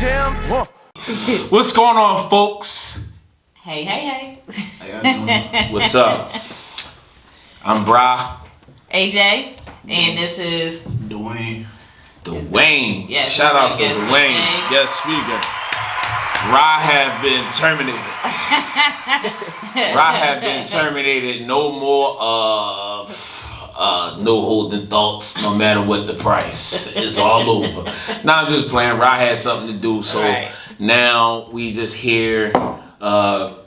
jam. What's going on, folks? Hey. How y'all doing? What's up? I'm Bra. AJ, and this is Dwayne. Dwayne. Yeah, Shout out to guest Dwayne. speaker. Guest speaker. Ra have been terminated. Ra have been terminated. No more no holding thoughts, no matter what the price. It's all over. Now I'm just playing. Ra had something to do, so right. Now we just here. We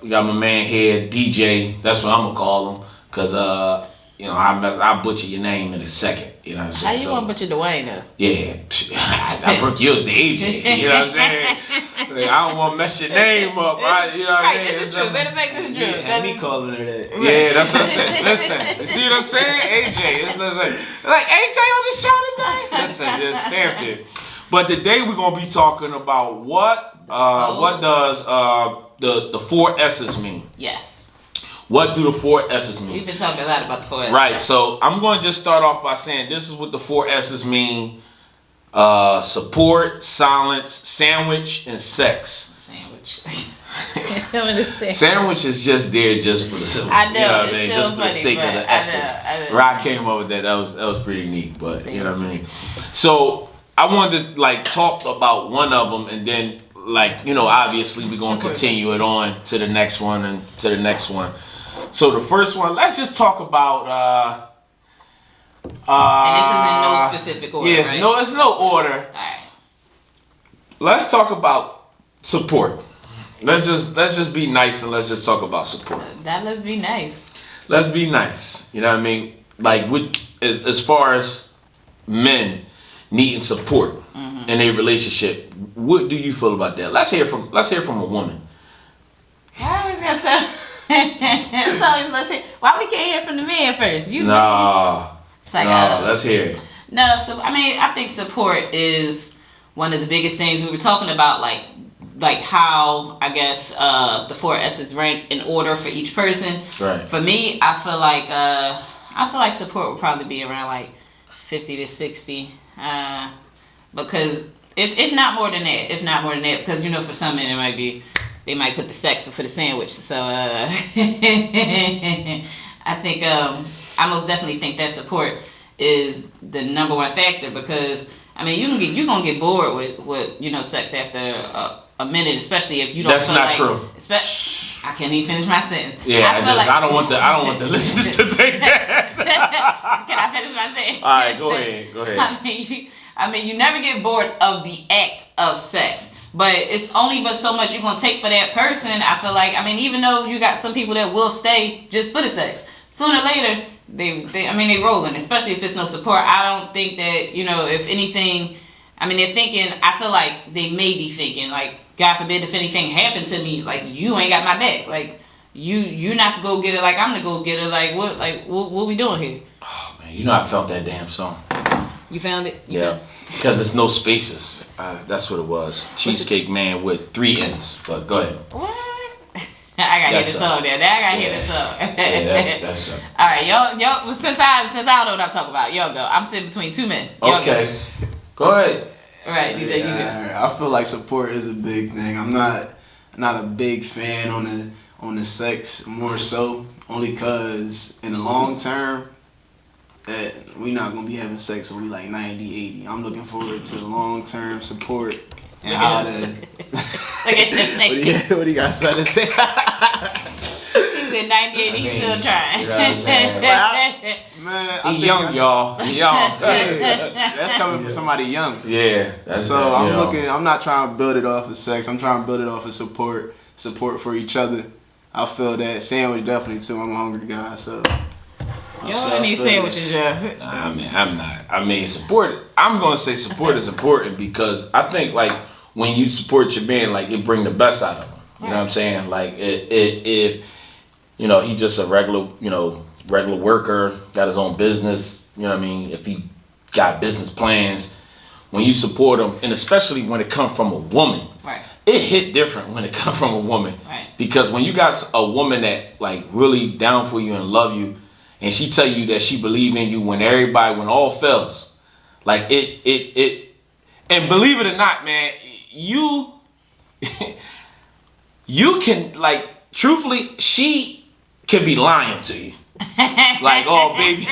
got my man here, DJ. That's what I'm gonna call him, cause I butcher your name in a second. You know what I'm saying? How you want to butcher Dwayne though? Yeah, I broke yours to AJ. You know what I'm saying? Like, I don't want to mess your name up, right? You know what I mean? This is true. Better make this true. Had me calling her that. Yeah, that's what I'm saying. Listen, you see what I'm saying? AJ. It's like AJ on the show today. Listen, just stamped it. But today we're gonna be talking about what does the 4 S's mean? Yes. What do the 4 S's mean? We've been talking a lot about the 4 S's. Right. So I'm going to just start off by saying this is what the 4 S's mean: support, silence, sandwich, and sex. Sandwich. Sandwich is just there just for the simple. I know, You know what it's I mean? still Just for the funny, sake of but the I S's. know. Rock came up with that. That was pretty neat. But you know what I mean. So I wanted to talk about one of them, and then obviously we're gonna continue it on to the next one and to the next one. So the first one, let's just talk about. And this is in no specific order. Yes, right? it's no order. All right. Let's talk about support. Let's just be nice and let's just talk about support. Let's be nice. Let's be nice. You know what I mean? Like as far as men needing support in a relationship, what do you feel about that? Let's hear from a woman. I always gotta stop. Why we can't hear from the man first? Let's hear it. No, so I think support is one of the biggest things. We were talking about like how I guess the 4 S's rank in order for each person. Right. For me, I feel like support would probably be around like 50 to 60. Because if not more than that, because for some men they might put the sex before the sandwich. So I think I most definitely think that support is the number one factor, because you're gonna get bored with sex after a minute, especially if you don't. That's not true. I can't even finish my sentence. Yeah, I don't want the listeners to think that. Can I finish my sentence? All right, go ahead. You never get bored of the act of sex. But it's only but so much you're going to take for that person. I feel like, even though you got some people that will stay just for the sex, sooner or later, they rolling, especially if it's no support. I don't think that, if anything, they're thinking, I feel like they may be thinking, like, God forbid if anything happened to me, like, you ain't got my back. Like, you not to go get it, like, I'm to go get it. What we doing here? Oh, man, I felt that damn song. You found it? Yeah. Because there's no spaces. That's what it was. Cheesecake Man with 3 N's. But go ahead. What? I gotta hear the song there. I gotta hear the song. Yeah, that's it. All right, y'all. Since I don't know what I'm talking about, y'all go. I'm sitting between 2 men. Y'all Okay. Go ahead. All right, DJ, you go. I feel like support is a big thing. I'm not a big fan on the sex, more so only cause in the long term that we not gonna be having sex when we like 90, 80. I'm looking forward to long-term support and how to. What do you got something to say? He said 98, he's still trying. You know what I'm saying? Man, He young, y'all. He young. That's coming from somebody young. Yeah. I'm not trying to build it off of sex. I'm trying to build it off of support for each other. I feel that sandwich definitely too. I'm a hungry guy, so. Y'all don't need sandwiches, y'all. I'm not. Support. I'm gonna say support is important because I think when you support your man, it bring the best out of him. You know what I'm saying? If he just a regular worker, got his own business. You know what I mean? If he got business plans, when you support him, and especially when it comes from a woman, right? It hit different when it comes from a woman, right? Because when you got a woman that really down for you and love you. And she tell you that she believe in you when all fails. And believe it or not, man, you can, like, truthfully, she can be lying to you. Like, oh baby,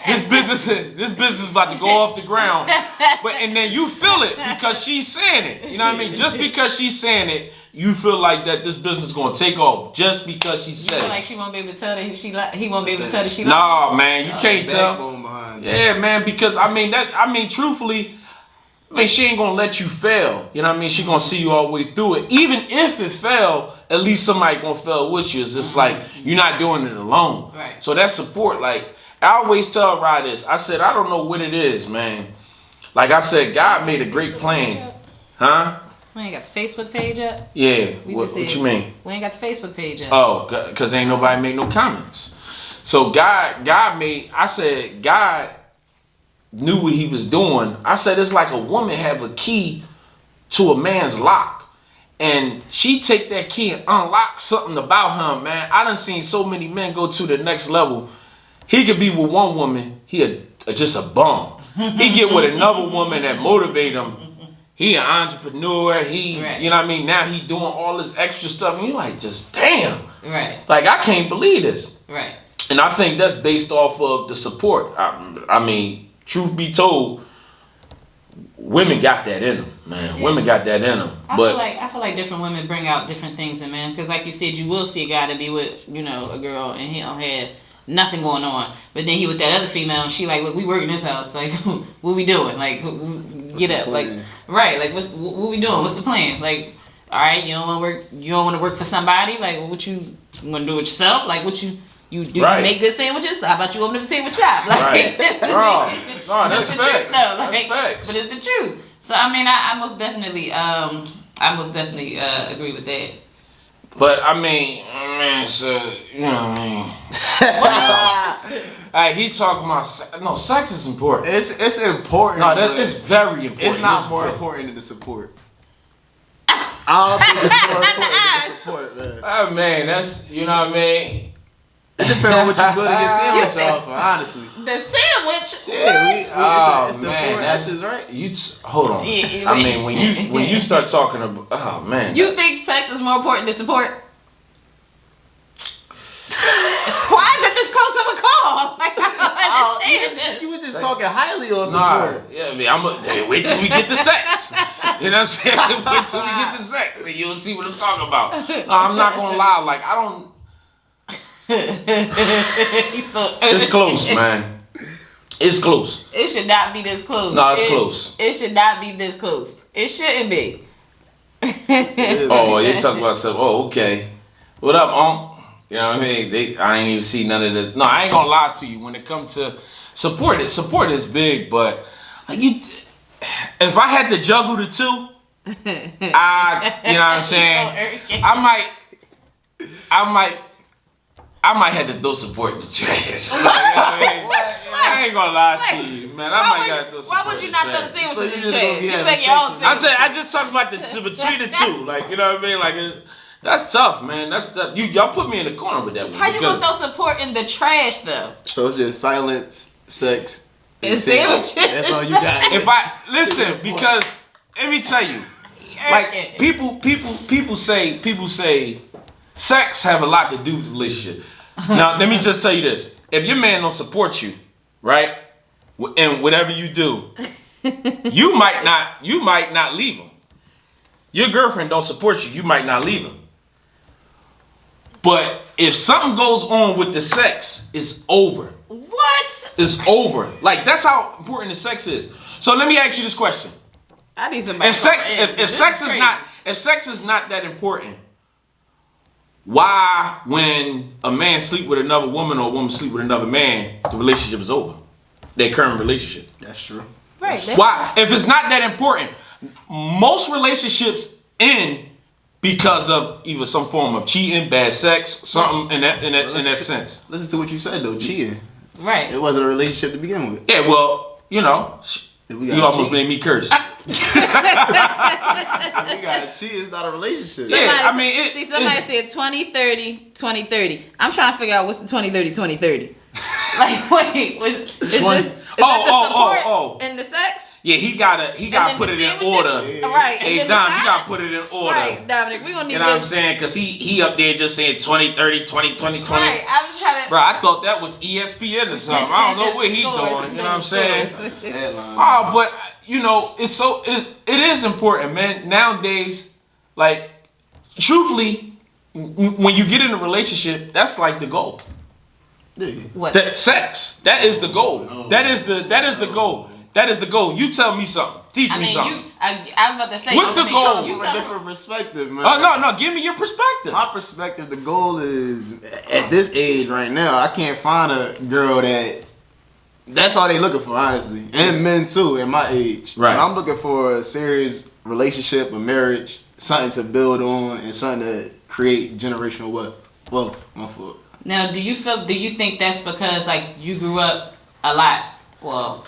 this business is about to go off the ground. And then you feel it because she's saying it. You know what I mean? Just because she's saying it, you feel like that this business is gonna take off just because she said it. You feel like she won't be able to tell that he won't be able to tell that she lied. Nah, man, you can't tell. Yeah, man, because truthfully, she ain't gonna let you fail. You know what I mean? She gonna see you all the way through it. Even if it fail, at least somebody gonna fail with you. It's just like you're not doing it alone. Right. So that support, like I always tell Rod this. I said, I don't know what it is, man. Like I said, God made a great plan. Huh? We ain't got the Facebook page up? Yeah. What you mean? We ain't got the Facebook page up. Oh, because ain't nobody made no comments. So God knew what he was doing. I said it's like a woman have a key to a man's lock, and she take that key and unlock something about him, man. I done seen so many men go to the next level. He could be with one woman, just a bum. He get with another woman that motivate him. He an entrepreneur. You know what I mean? Now he doing all this extra stuff, and you like, just damn. Right. Like I can't believe this. Right. And I think that's based off of the support. I mean, truth be told, women got that in them, man. Yeah. Women got that in them. I feel like different women bring out different things in men. Because like you said, you will see a guy to be with, a girl, and he don't have nothing going on. But then he with that other female, and she like, look, we work in this house. Like, what we doing? Like, get up. Like, right. Like, what we doing? What's the plan? Like, all right, you don't want to work. You don't want to work for somebody. Like, what you want to do it yourself? Like, what you do? You make good sandwiches? How about you open up a sandwich shop? Like, no, that's facts. Truth, though. Like, that's facts. But it's the truth. So I mean, I most definitely agree with that. But I mean, so you know what I mean. He talking about sex is important. It's important. No, it's very important. It's not more important than the support. I don't think it's more important than the support, man. Oh man, that's what I mean. It depends on what you building your sandwich off of, honestly. The sandwich? Yeah, it's the four S's, right? Hold on. I mean, when you start talking about, oh man. You think sex is more important than support? Why is it this close of a call? Like, I don't understand. You were just talking highly on support. Yeah, I mean, wait till we get the sex. You know what I'm saying? Wait till we get the sex, and you'll see what I'm talking about. No, I'm not gonna lie. Like I don't. It's close, man. It's close. It should not be this close. No, it's close. It should not be this close. It shouldn't be. Oh, you talking about something? Oh, okay. What up, You know what I mean? I ain't even see none of the. No, I ain't gonna lie to you. When it comes to support is big, but like if I had to juggle the two, you know what I'm saying? So I might have to throw support in the trash. Like, I ain't gonna lie to you, man. I might gotta throw support. Why would you not throw the sandwich in the trash? You make your own sandwich. I just talking about between the two. Like, you know what I mean? Like, that's tough, man. That's tough. Y'all put me in the corner with that one. How you gonna throw support in the trash, though? So it's just silence, sex, and sandwich. That's all you got. Because let me tell you, like people say sex have a lot to do with the relationship. Now, let me just tell you this. If your man don't support you, right, in whatever you do, you might not leave him. Your girlfriend don't support you, you might not leave him. But if something goes on with the sex, it's over. What? It's over. Like, that's how important the sex is. So let me ask you this question. I need somebody. If sex is not that important, why, when a man sleep with another woman or a woman sleep with another man, the relationship is over? Their current relationship. That's true. Right. Why? If it's not that important, most relationships end because of either some form of cheating, bad sex, something in that sense. Listen to what you said though, cheating. Right. It wasn't a relationship to begin with. Yeah, well, you almost made me curse. We got cheat. It's not a relationship. Somebody said 2030, 2030. I'm trying to figure out what's the 2030, 2030. Like, wait, is that the support in the sex? Yeah, he gotta put it in order. Right. Hey, Dom, you gotta put it in order. Right, Dominic, we gonna need You know what I'm saying? Because he up there just saying 20, 30, 20, 20, 20. Right, I was trying to. Bro, I thought that was ESPN or something. I don't know what he's doing. You know what I'm saying? Oh, but, you know, it is important, man. Nowadays, like, truthfully, when you get in a relationship, that's like the goal. What? That sex. That is the goal. That is the goal. That is the goal. You tell me something. Teach me something. I was about to say. What's the goal? From a different perspective, man. Oh, no. Give me your perspective. My perspective, the goal is, at this age right now, I can't find a girl that's all they looking for, honestly. And men, too, at my age. Right. And I'm looking for a serious relationship, a marriage, something to build on, and something to create generational wealth. Well, my fault. Now, do you think that's because, like, you grew up a lot? Well,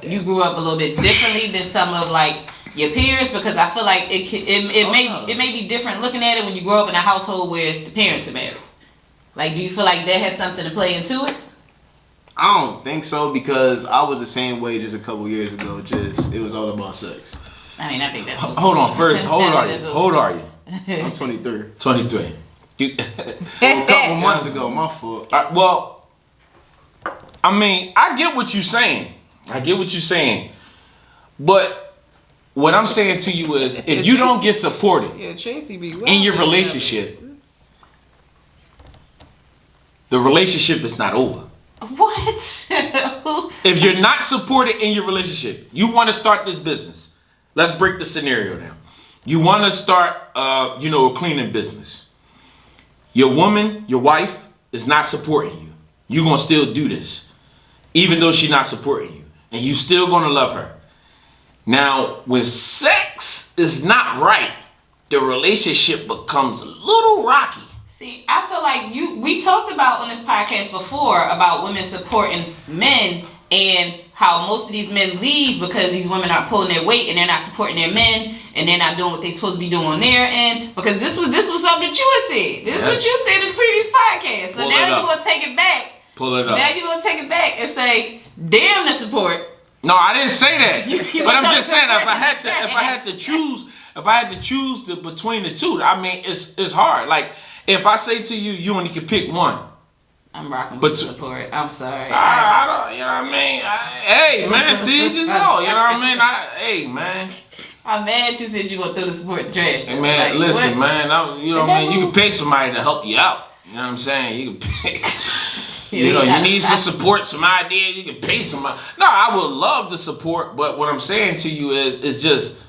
you grew up a little bit differently than some of like your peers, because I feel like it may be different looking at it when you grow up in a household where the parents are married. Like, do you feel like that has something to play into it? I don't think so, because I was the same way just a couple years ago. Just it was all about sex. I mean, I think that's. Hold on, first. How old are you? I'm 23. 23. A couple months ago, my fault. Well, I mean, I get what you're saying. But what I'm saying to you is, if you don't get supported in your relationship, the relationship is not over. What? If you're not supported in your relationship, you want to start this business. Let's break the scenario down. You want to start, a cleaning business. Your woman, your wife, is not supporting you. You're going to still do this, even though she's not supporting you. And you still going to love her. Now, when sex is not right, the relationship becomes a little rocky. See, I feel like we talked about on this podcast before about women supporting men and how most of these men leave because these women aren't pulling their weight and they're not supporting their men and they're not doing what they're supposed to be doing on their end, because this was something that you had said. This is what you said in the previous podcast. So now you're gonna take it back. Pull it up. Now you're gonna take it back and say, damn the support. No, I didn't say that. But I'm just saying, if I had to choose between the two, I mean, it's hard. Like, if I say to you, you only can pick one. I'm rocking with support. I'm sorry. I don't, you know what I mean? Hey, man, to each his own. You know what I mean? Hey, man. I'm mad you said you gonna throw the support in the trash. Hey, man, like, listen, what? Man. You know what I mean? You can pay somebody to help you out. You know what I'm saying? You can pay. You need some support, some idea. You can pay somebody. No, I would love the support, but what I'm saying to you is just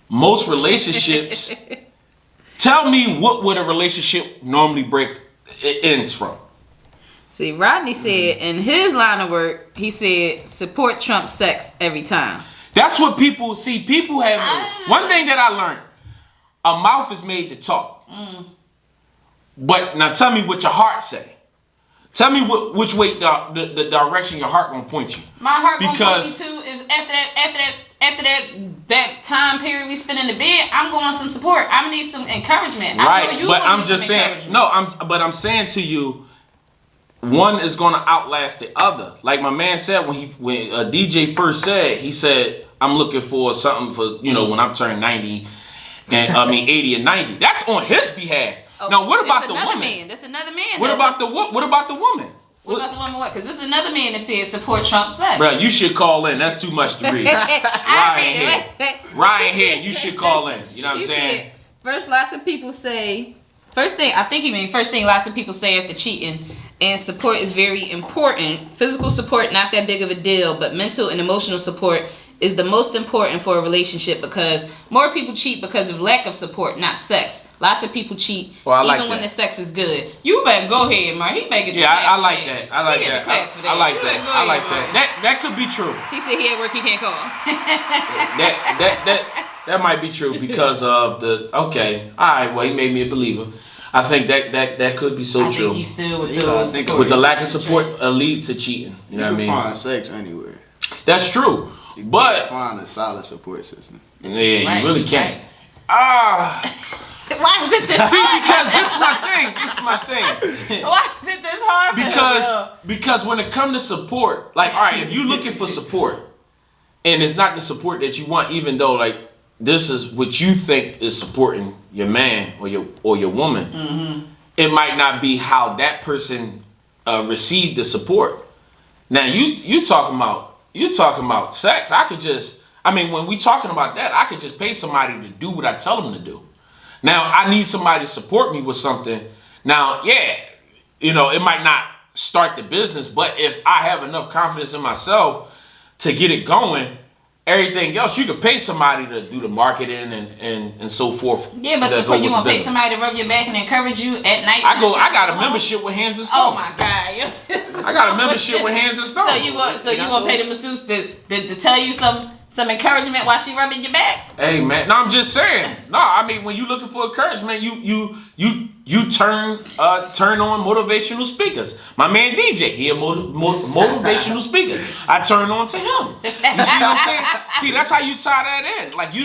most relationships. Tell me what would a relationship normally ends from? See, Rodney said in his line of work, he said support trumps sex every time. That's what people see. People have one thing that I learned: a mouth is made to talk. But now tell me what your heart say. Tell me which way the direction your heart gonna point you. My heart gonna point me to is after that time period we spend in the bed, I'm going some support. I'm gonna need some encouragement. Right, but I'm just saying. No, I'm saying to you, one is gonna outlast the other. Like my man said when DJ first said, he said, I'm looking for something for when I'm turning 90, and 80 and 90. That's on his behalf. Oh, now, what about the woman? Man. That's another man. What about the woman? What about the woman? What? Because this is another man that said support Trump sex. Bro, you should call in. That's too much to read. Ryan here. You should call in. You know what I'm saying? First thing lots of people say after cheating, and support is very important. Physical support, not that big of a deal, but mental and emotional support is the most important for a relationship, because more people cheat because of lack of support, not sex. Lots of people cheat even when the sex is good. You better go ahead, Mark. He making the I like that. I like that. That could be true. He said he at work, he can't call. that might be true because of the all right. Well, he made me a believer. I think that could be so true. I think he still with the lack of support lead to cheating. You know what I mean? You can find sex anywhere. That's true. But find a solid support system. Yeah, you really can't. Why is it this hard? See, because this is my thing. Why is it this hard? Because when it comes to support, like, all right, if you're looking for support, and it's not the support that you want, even though like this is what you think is supporting your man or your woman, it might not be how that person received the support. Now you talking about sex. When we talking about that, I could just pay somebody to do what I tell them to do. Now I need somebody to support me with something. Now, yeah, it might not start the business, but if I have enough confidence in myself to get it going, everything else you could pay somebody to do the marketing and so forth. Yeah, but support, you gonna pay somebody to rub your back and encourage you at night? I got a membership with Hands and Stone. Oh my God! I got a membership with Hands and Stone. So you gonna pay the masseuse to tell you some encouragement while she rubbing your back? Hey man, no, I'm just saying. No, I mean when you looking for encouragement, you turn on motivational speakers. My man DJ, he a motivational speaker. I turn on to him. You see what I'm saying? See, that's how you tie that in. Like you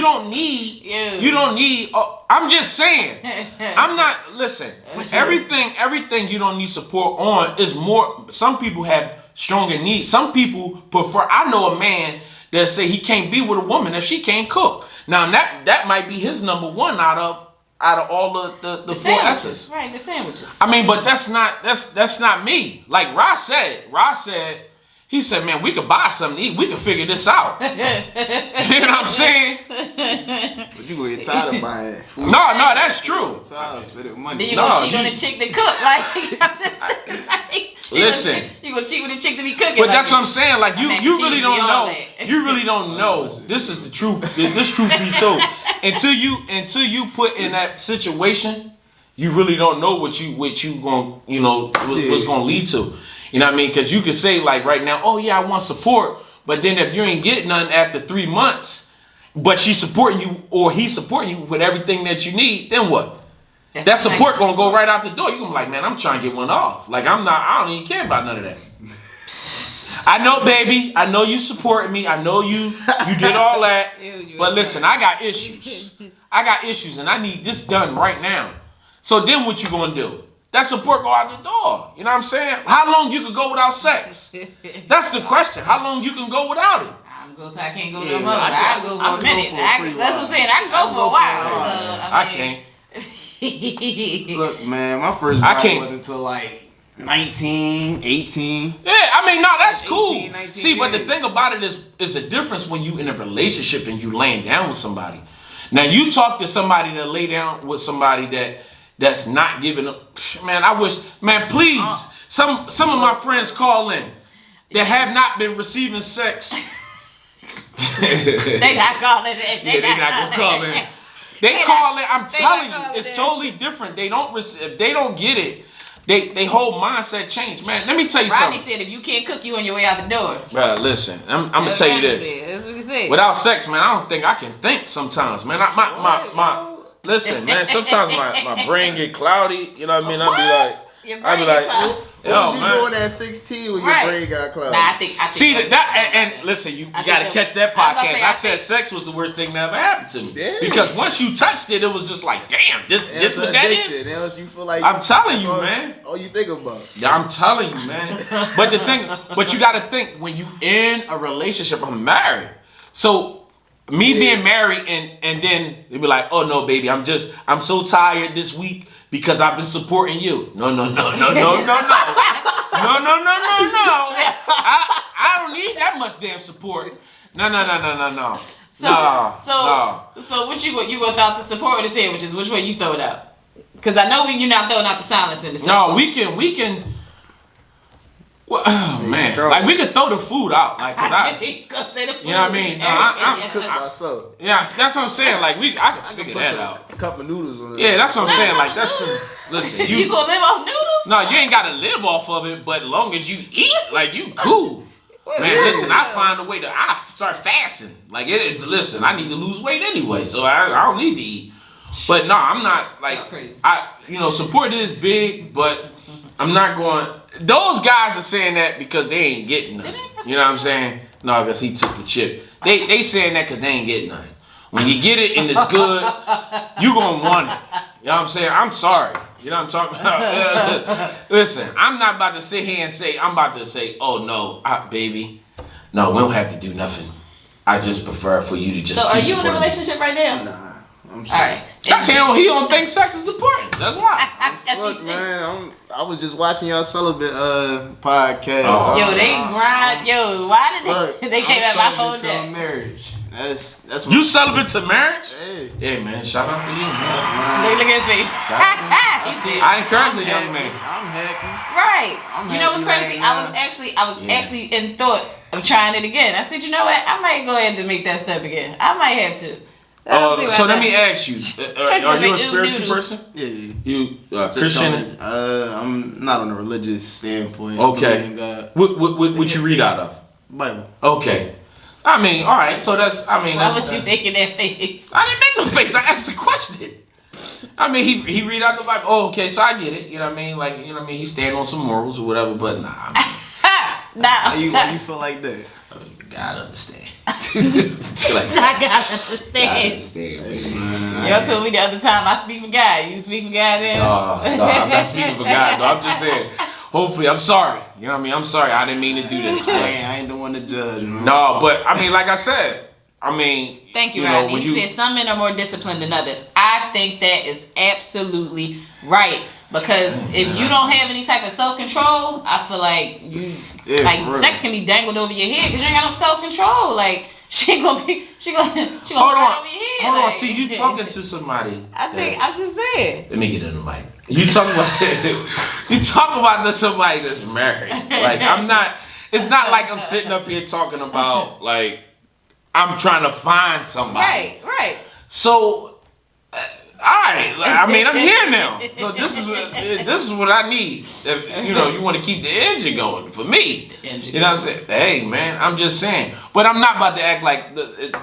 don't need. I'm just saying. I'm not. Listen. Everything you don't need support on is more. Some people have stronger needs. Some people prefer. I know a man that say he can't be with a woman if she can't cook. Now that might be his number one out of all the four S's. Right, the sandwiches. I mean, but that's not me. Like Ross said, he said, man, we could buy something to eat. We could figure this out. You know what I'm saying? But you gonna get tired of buying food. No, that's true. Tired of spending money. Then you gonna cheat on the chick that cook. Like, I'm just like, listen, you gonna cheat with the chick to be cooking. But like, that's what I'm saying. Like you really don't know. That. You really don't know. This is the truth. This truth be told. Until you put in that situation, you really don't know what you going what's gonna lead to. You know what I mean? Because you could say like right now, oh yeah, I want support, but then if you ain't getting none after 3 months, but she's supporting you or he's supporting you with everything that you need, then what? That support gonna go right out the door. You gonna be like, man, I'm trying to get one off. Like I don't even care about none of that. I know, baby. I know you supporting me. I know you did all that. But listen, I got issues. And I need this done right now. So then what you gonna do? That support go out the door. You know what I'm saying? How long you could go without sex? That's the question. How long you can go without it? I can't go no more. I go for a minute. That's what I'm saying. I can go for a while. I can't. Look, man, my first body wasn't until like 19, 18. Yeah, I mean, no, that's 18, cool. 19, see, but the thing about it is a difference when you in a relationship and you laying down with somebody. Now, you talk to somebody that lay down with somebody that's not giving up. Man, I wish, man, please, some of my friends call in that have not been receiving sex. They not calling in. They not gonna call in. They call it. I'm telling you, it's totally different. They don't. If they don't get it, they whole mindset change. Man, let me tell you Rodney something. said, if you can't cook, you on your way out the door. Bro, listen, I'm gonna tell you this. That's what he said. Without sex, man, I don't think I can think sometimes, man. Listen, man. Sometimes my brain get cloudy. You know what I mean? I be like, what was you doing at 16 when your brain got cloudy? Nah, I think see and listen, you gotta catch that podcast. I said sex was the worst thing that ever happened to me. Yeah. Because once you touched it, it was just like, damn, this what that is. Else you feel like I'm telling you, man. All you think about. Yeah, I'm telling you, man. But you gotta think when you in a relationship, I'm married. So me being married and then they be like, oh no, baby, I'm so tired this week because I've been supporting you. No. No. I don't need that much damn support. No. So what you gonna throw out the support or the sandwiches? Which way you throw it out? Because I know you're not throwing out the silence in the sandwich. No, we can. Well, oh man, like we could throw the food out, like cause He's gonna say the food. You know what I mean? I cook myself. Yeah, that's what I'm saying. Like I can figure that out. A cup of noodles on it. Yeah, that's what I'm saying. Like that's listen. You gonna live off noodles? No, you ain't gotta live off of it, but long as you eat, like you cool. Man, listen, I find a way to start fasting. Like it is. Listen, I need to lose weight anyway, so I don't need to eat. But no, I'm not like crazy. Support is big, but I'm not going. Those guys are saying that because they ain't getting none. You know what I'm saying? No, because he took the chip. They saying that because they ain't getting none. When you get it and it's good, you gonna want it. You know what I'm saying? I'm sorry. You know what I'm talking about? Listen, I'm not about to sit here and say, oh no, baby, No, we don't have to do nothing. I just prefer for you to just. So, are keep you in a supporting me. relationship right now? Nah, I'm All sorry. right. That's him. He don't think sex is important. That's why. Look, man, I was just watching y'all celibate podcast. Oh. Yo, they grind. Yo, why did Look, they came at my whole celibate to a day? marriage. That's what You celibate to marriage? Hey, Yeah, man. Shout out to you, man. man. Look at his face. I He said, I encourage a young man. I'm happy. right. I'm You know what's happy crazy? right I was now. actually in thought of trying it again. I said, you know what? I might go ahead and make that step again. I might have to. So let me ask you: Are you a spiritual noodles. person? Yeah. You Just Christian? I'm not on a religious standpoint. Okay. Believe in God. What you read out of? Bible. Okay. I mean, all right. So that's. I mean, Why was you making that face? I didn't make no face. I asked a question. I mean, he read out the Bible. Oh, okay. So I get it. You know what I mean? Like, you know what I mean? He stand on some morals or whatever. But nah. Nah. Why you feel like that? God understand. I gotta understand. man. Y'all told me the other time I speak for God. You speak for God then? No, I'm not speaking for God. No, I'm just saying. Hopefully, I'm sorry. You know what I mean? I'm sorry. I didn't mean to do this. But, Man, I ain't the one to judge, man. no, but I mean, like I said, I mean. Thank you, know, Rodney. when He said some men are more disciplined than others. I think that is absolutely right. Because if you don't have any type of self-control, I feel like you, sex can be dangled over your head because you ain't got no self-control. Like, she gonna ride over your head. Hold on. Like, See, you talking to somebody. I'm just saying. Let me get in the mic. You talk about somebody that's married. Like, I'm not. It's not like I'm sitting up here talking about like I'm trying to find somebody. Right. So, all right. I mean, I'm here now. So this is what I need. If, you want to keep the engine going for me. You know what I'm saying? Hey, man, I'm just saying. But I'm not about to act like.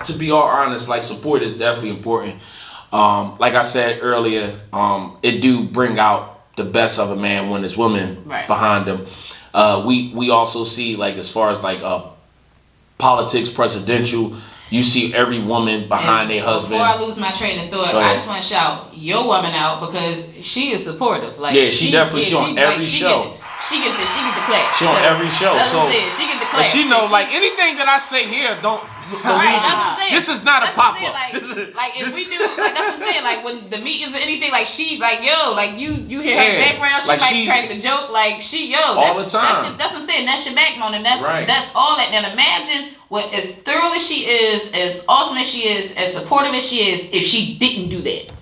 To be all honest, like support is definitely important. Like I said earlier, it do bring out the best of a man when there's women behind him. We also see like as far as like politics, presidential. You see every woman behind their husband. Before I lose my train of thought, I just want to shout your woman out because she is supportive. Like she definitely on every show. She get the clap. She on every show. That's so what I'm saying. She get the clap. she knows like anything that I say here, don't believe that's what I'm saying. This is not a pop up. Like if we do, like that's what I'm saying. Like when the meetings or anything, like she, like yo, like you hear her background, she like might be cracking a joke, like she, yo, all the time. That's what I'm saying. That's your backbone, and that's all that. Now imagine what as thorough as she is, as awesome as she is, as supportive as she is, if she didn't do that.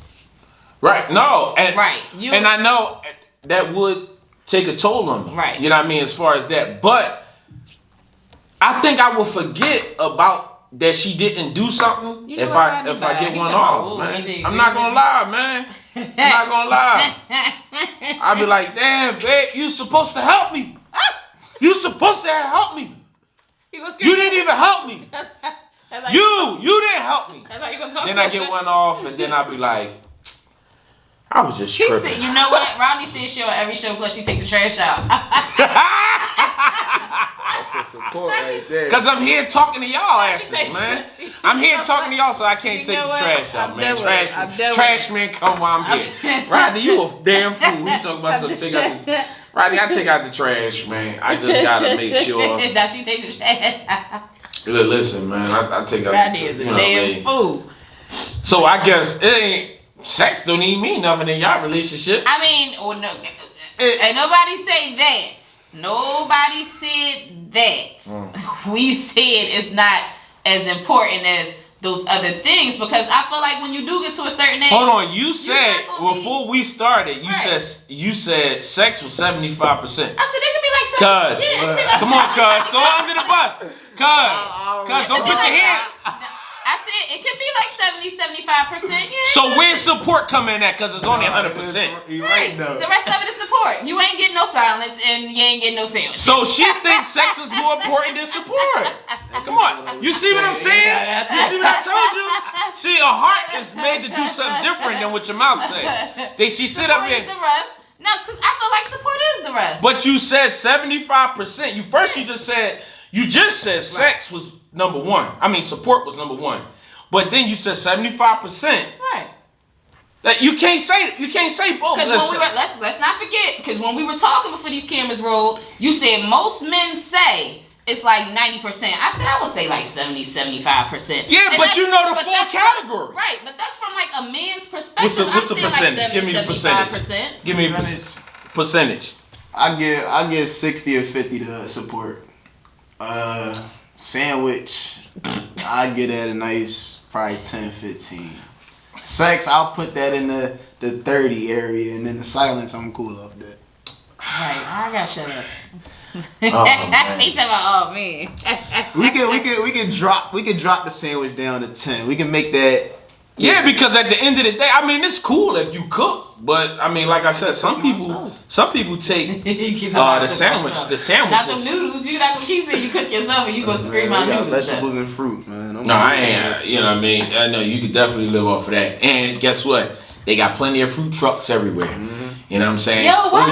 Right. No. And and I know that would take a toll on me. Right. You know what I mean? As far as that. But I think I will forget about that she didn't do something if I get one off, man. I'm not gonna lie, man. I'm not gonna lie. I'll be like, damn, babe, you supposed to help me. You supposed to help me. You didn't even help me. You didn't help me. That's how you gonna talk then I get one off, and then I'll be like, I was just tripping. Said, you know what? Rodney said she on every show, plus she take the trash out. That's a support right there. Because I'm here talking to y'all asses, man. I'm here talking to y'all, so I can't take the trash out, man. Trash man, come while I'm here. Rodney, you a damn fool. He talking about something. Take out the Rodney, I take out the trash, man. I just gotta make sure that you take the trash out. Listen, man, I take out Rodney is a damn fool. So I guess it ain't. Sex don't even mean nothing in y'all relationship. I mean, and nobody say that. Nobody said that. We said it's not as important as those other things because I feel like when you do get to a certain age. Hold on, you said before we started, you said sex was 75%. I said it could be like 70. Come on, cuz, throw it under the bus. Cuz, don't put your hand. I said it could be like 70-75%. Yeah. So where's support coming in at? Because it's only 100%. Right. The rest of it is support. You ain't getting no silence and you ain't getting no sandwich. So she thinks sex is more important than support. Come on. You see what I'm saying? You see what I told you? See, a heart is made to do something different than what your mouth said. She sit up here. The rest. No, because I feel like support is the rest. But you said 75%. You just said sex was number one. I mean, support was number one. But then you said 75%. Right. That you can't say both. Let's not forget, because when we were talking before these cameras rolled, you said most men say it's like 90%. I said I would say like 70-75%. Yeah, but you know the full category. Right, but that's from like a man's perspective. What's the percentage? Like 70, Give me the percentage. Give me a percentage. I give 60 or 50 to support. Sandwich, I get at a nice probably 10-15. Sex, I'll put that in the 30 area, and then the silence, I'm cool off that. Right, I gotta shut up. He talking about, oh man. we can drop the sandwich down to 10. We can make that. Yeah, because at the end of the day, I mean, it's cool if you cook, but I mean, like I said, some people take the sandwich. The sandwich. Not the noodles. You not gonna keep saying you cook yourself and you gonna scream out noodles. Vegetables and fruit, man. No, I ain't. You know what I mean? I know you could definitely live off of that. And guess what? They got plenty of fruit trucks everywhere. Mm-hmm. You know what I'm saying? Yo, or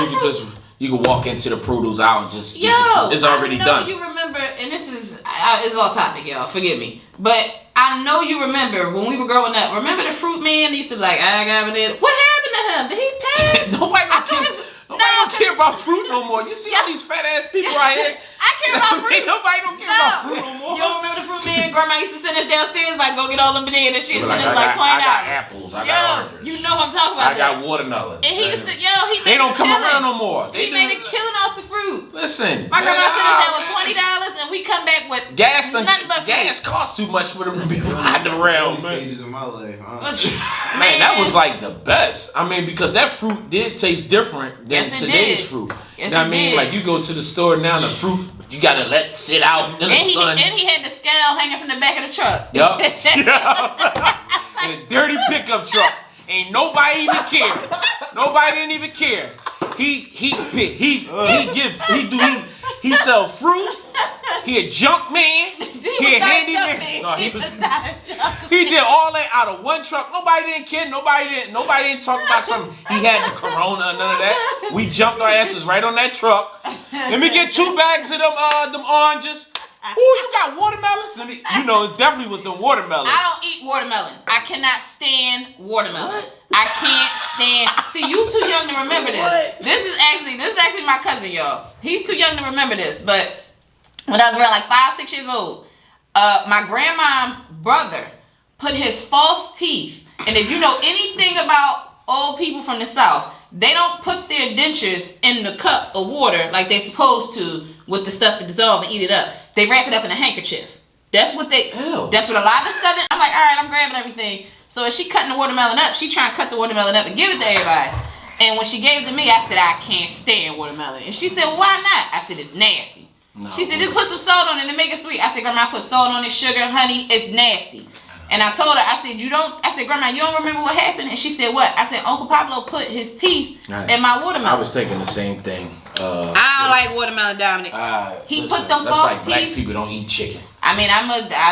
you can walk into the produce aisle and just eat the fruit. It's already done. You remember, and this is it's all topic, y'all. Forgive me, but I know you remember when we were growing up. Remember the fruit man used to be like, I got it. What happened to him? Did he pass? Nobody don't care about fruit no more. You see all these fat ass people right here? I care about fruit. Nobody don't care about fruit no more. You don't remember the fruit man? Grandma used to send us downstairs like, go get all them bananas and shit. Send us like $20. I got apples. I got oranges. You know what I'm talking about. I got watermelons. And he used to, they don't come around no more. He made a killing off the fruit. Listen, my grandma sent us down with $20 and we come back with gas. Nothing but gas costs too much for them to be riding around, man. Stages of my life, man, that was like the best. I mean, because that fruit did taste different than today's fruit. Yes, I mean, like you go to the store now, the fruit you gotta let sit out in the sun. And he had the scale hanging from the back of the truck. Yup. In a dirty pickup truck. Ain't nobody even care. Nobody didn't even care. He sell fruit. He a junk man. He a handyman. No, he did all that out of one truck. Nobody didn't care. Nobody didn't talk about something. He had the corona or none of that. We jumped our asses right on that truck. Let me get 2 bags of them oranges. Ooh, you got watermelons? It definitely was the watermelons. I don't eat watermelon. I cannot stand watermelon. What? I can't stand. See, you too young to remember this. What? This is actually my cousin, y'all. He's too young to remember this, but when I was around like 5-6 years old, my grandmom's brother put his false teeth. And if you know anything about old people from the South, they don't put their dentures in the cup of water like they're supposed to with the stuff to dissolve and eat it up. They wrap it up in a handkerchief. That's what a lot of Southern. I'm like, all right, I'm grabbing everything. So as she cutting the watermelon up, she trying to cut the watermelon up and give it to everybody. And when she gave it to me, I said, I can't stand watermelon. And she said, well, why not? I said, it's nasty. No. She said, just put some salt on it and make it sweet. I said, Grandma, put salt on it, sugar, honey. It's nasty. And I told her, I said, Grandma, you don't remember what happened? And she said, what? I said, Uncle Pablo put his teeth in my watermelon. I was thinking the same thing. I don't like watermelon, Dominic. He put them false like teeth. Black people don't eat chicken. I mean,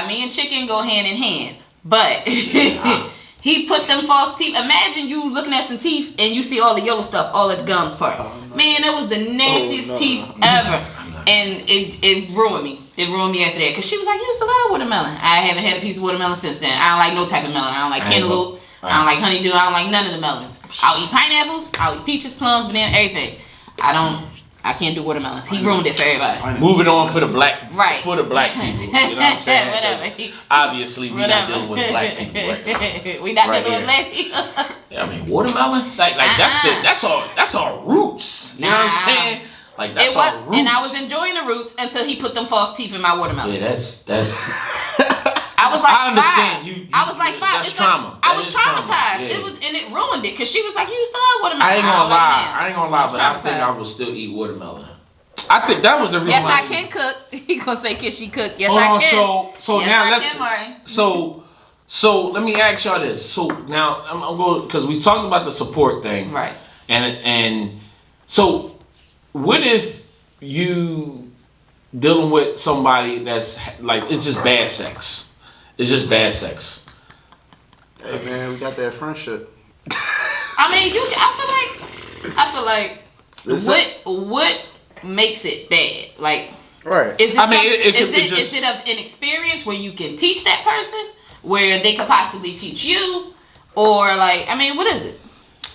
me and chicken go hand in hand. But he put them false teeth. Imagine you looking at some teeth and you see all the yellow stuff, all of the gums part. Man, that was the nastiest teeth ever. And it ruined me. It ruined me after that. Because she was like, you used to love watermelon. I haven't had a piece of watermelon since then. I don't like no type of melon. I don't like cantaloupe. I don't like honeydew. I don't like none of the melons. I'll eat pineapples. I'll eat peaches, plums, bananas, everything. I can't do watermelons. He ruined it for everybody. Moving on for the black people. Right. You know what I'm saying? Whatever. Obviously, we're not dealing with black people right now. We're not dealing with black people. I mean, watermelon? That's our roots. You know what I'm saying? Like that's our roots. And I was enjoying the roots until he put them false teeth in my watermelon. Yeah, that's. I was like, I understand. I was like 5. That's trauma. I was traumatized. Yeah. It ruined it because she was like, you used to love watermelon. I ain't gonna lie, but I think I will still eat watermelon. I think that was the reason. Yes, I can cook. He gonna say, "Can she cook?" Yes, I can. So yes, now let's. So let me ask y'all this. So now I'm going because we talked about the support thing, right? And so what if you dealing with somebody that's like it's just bad sex? It's just bad sex. Hey man, we got that friendship. I mean, I feel like what makes it bad? Like, right? Is it of an experience where you can teach that person, where they could possibly teach you, or like, I mean, what is it?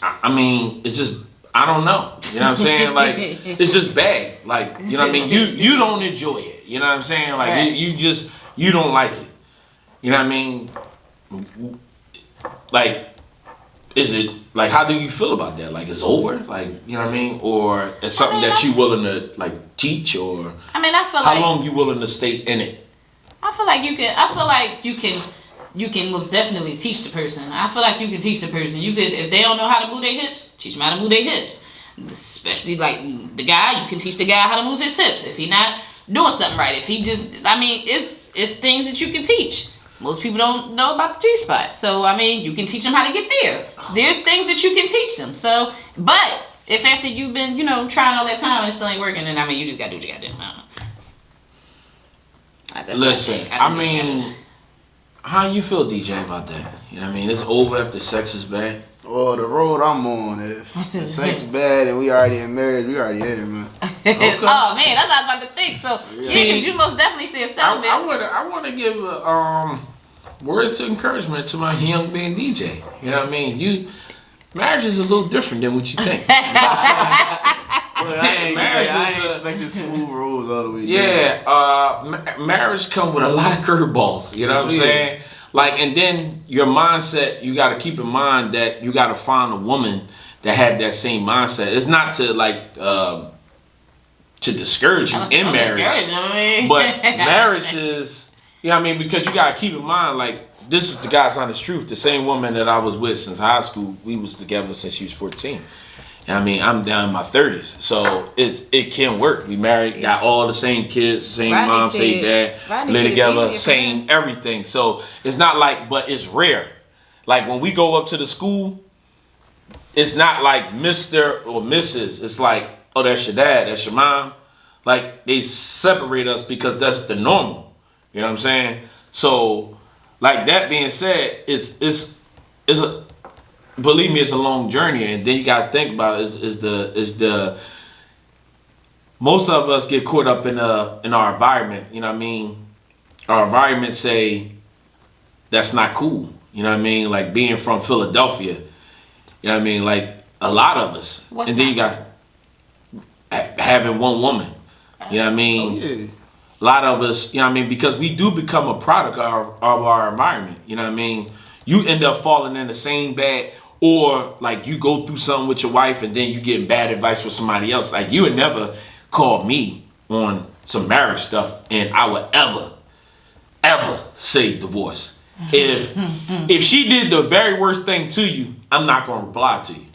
I mean, it's just I don't know. You know what I'm saying? Like, it's just bad. Like, you know what I mean? You don't enjoy it. You know what I'm saying? Like, Right. you don't like it. You know what I mean? Like, is it, like, how do you feel about that? Like, it's over? Like, you know what I mean? Or it's something that you willing to, like, teach? Or I mean, I feel how like long you willing to stay in it? I feel like you can most definitely teach the person. I feel like you can teach the person. You could, if they don't know how to move their hips, teach them how to move their hips. Especially like the guy, you can teach the guy how to move his hips if he not doing something right. If he just, I mean, it's things that you can teach. Most people don't know about the G-spot. So, I mean, you can teach them how to get there. There's things that you can teach them. So, but if after you've been, you know, trying all that time and it still ain't working, then I mean, you just gotta do what you gotta do. I don't know. Listen, I mean, how you feel, DJ, about that? You know what I mean? It's over after sex is bad. Well, the road I'm on, if the sex bad and we already in marriage, we already here, man. Okay. Oh man, that's what I was about to think. So yeah, See, because you most definitely said celibate. I want to give words of encouragement to my young man DJ. You know what I mean? Marriage is a little different than what you think. You know what I'm Well, I ain't expecting smooth rules all the way. Yeah, marriage come with a lot of curveballs. You know what I'm saying? Like, and then your mindset, you got to keep in mind that you got to find a woman that had that same mindset. It's not to like to discourage you in marriage, but marriage is, you know what I mean? Because you got to keep in mind, like, this is the God's honest truth. The same woman that I was with since high school, we was together since she was 14. I mean, I'm down in my 30s, so it can work. We married, got all the same kids, same mom, same dad, live together, same everything. So it's not like, but it's rare. Like when we go up to the school, it's not like Mr. or Mrs. It's like, oh, that's your dad, that's your mom. Like they separate us because that's the normal. You know what I'm saying? So, like that being said, it's a, believe me, it's a long journey, and then you gotta think about is the most of us get caught up in our environment. You know what I mean? Our environment say that's not cool. You know what I mean? Like being from Philadelphia. You know what I mean? Like a lot of us, and then you got having one woman. You know what I mean? Oh, yeah. A lot of us, you know what I mean? Because we do become a product of our environment. You know what I mean? You end up falling in the same bad. Or like you go through something with your wife and then you get bad advice from somebody else. Like you would never call me on some marriage stuff and I would ever say divorce. If she did the very worst thing to you, I'm not gonna reply to you.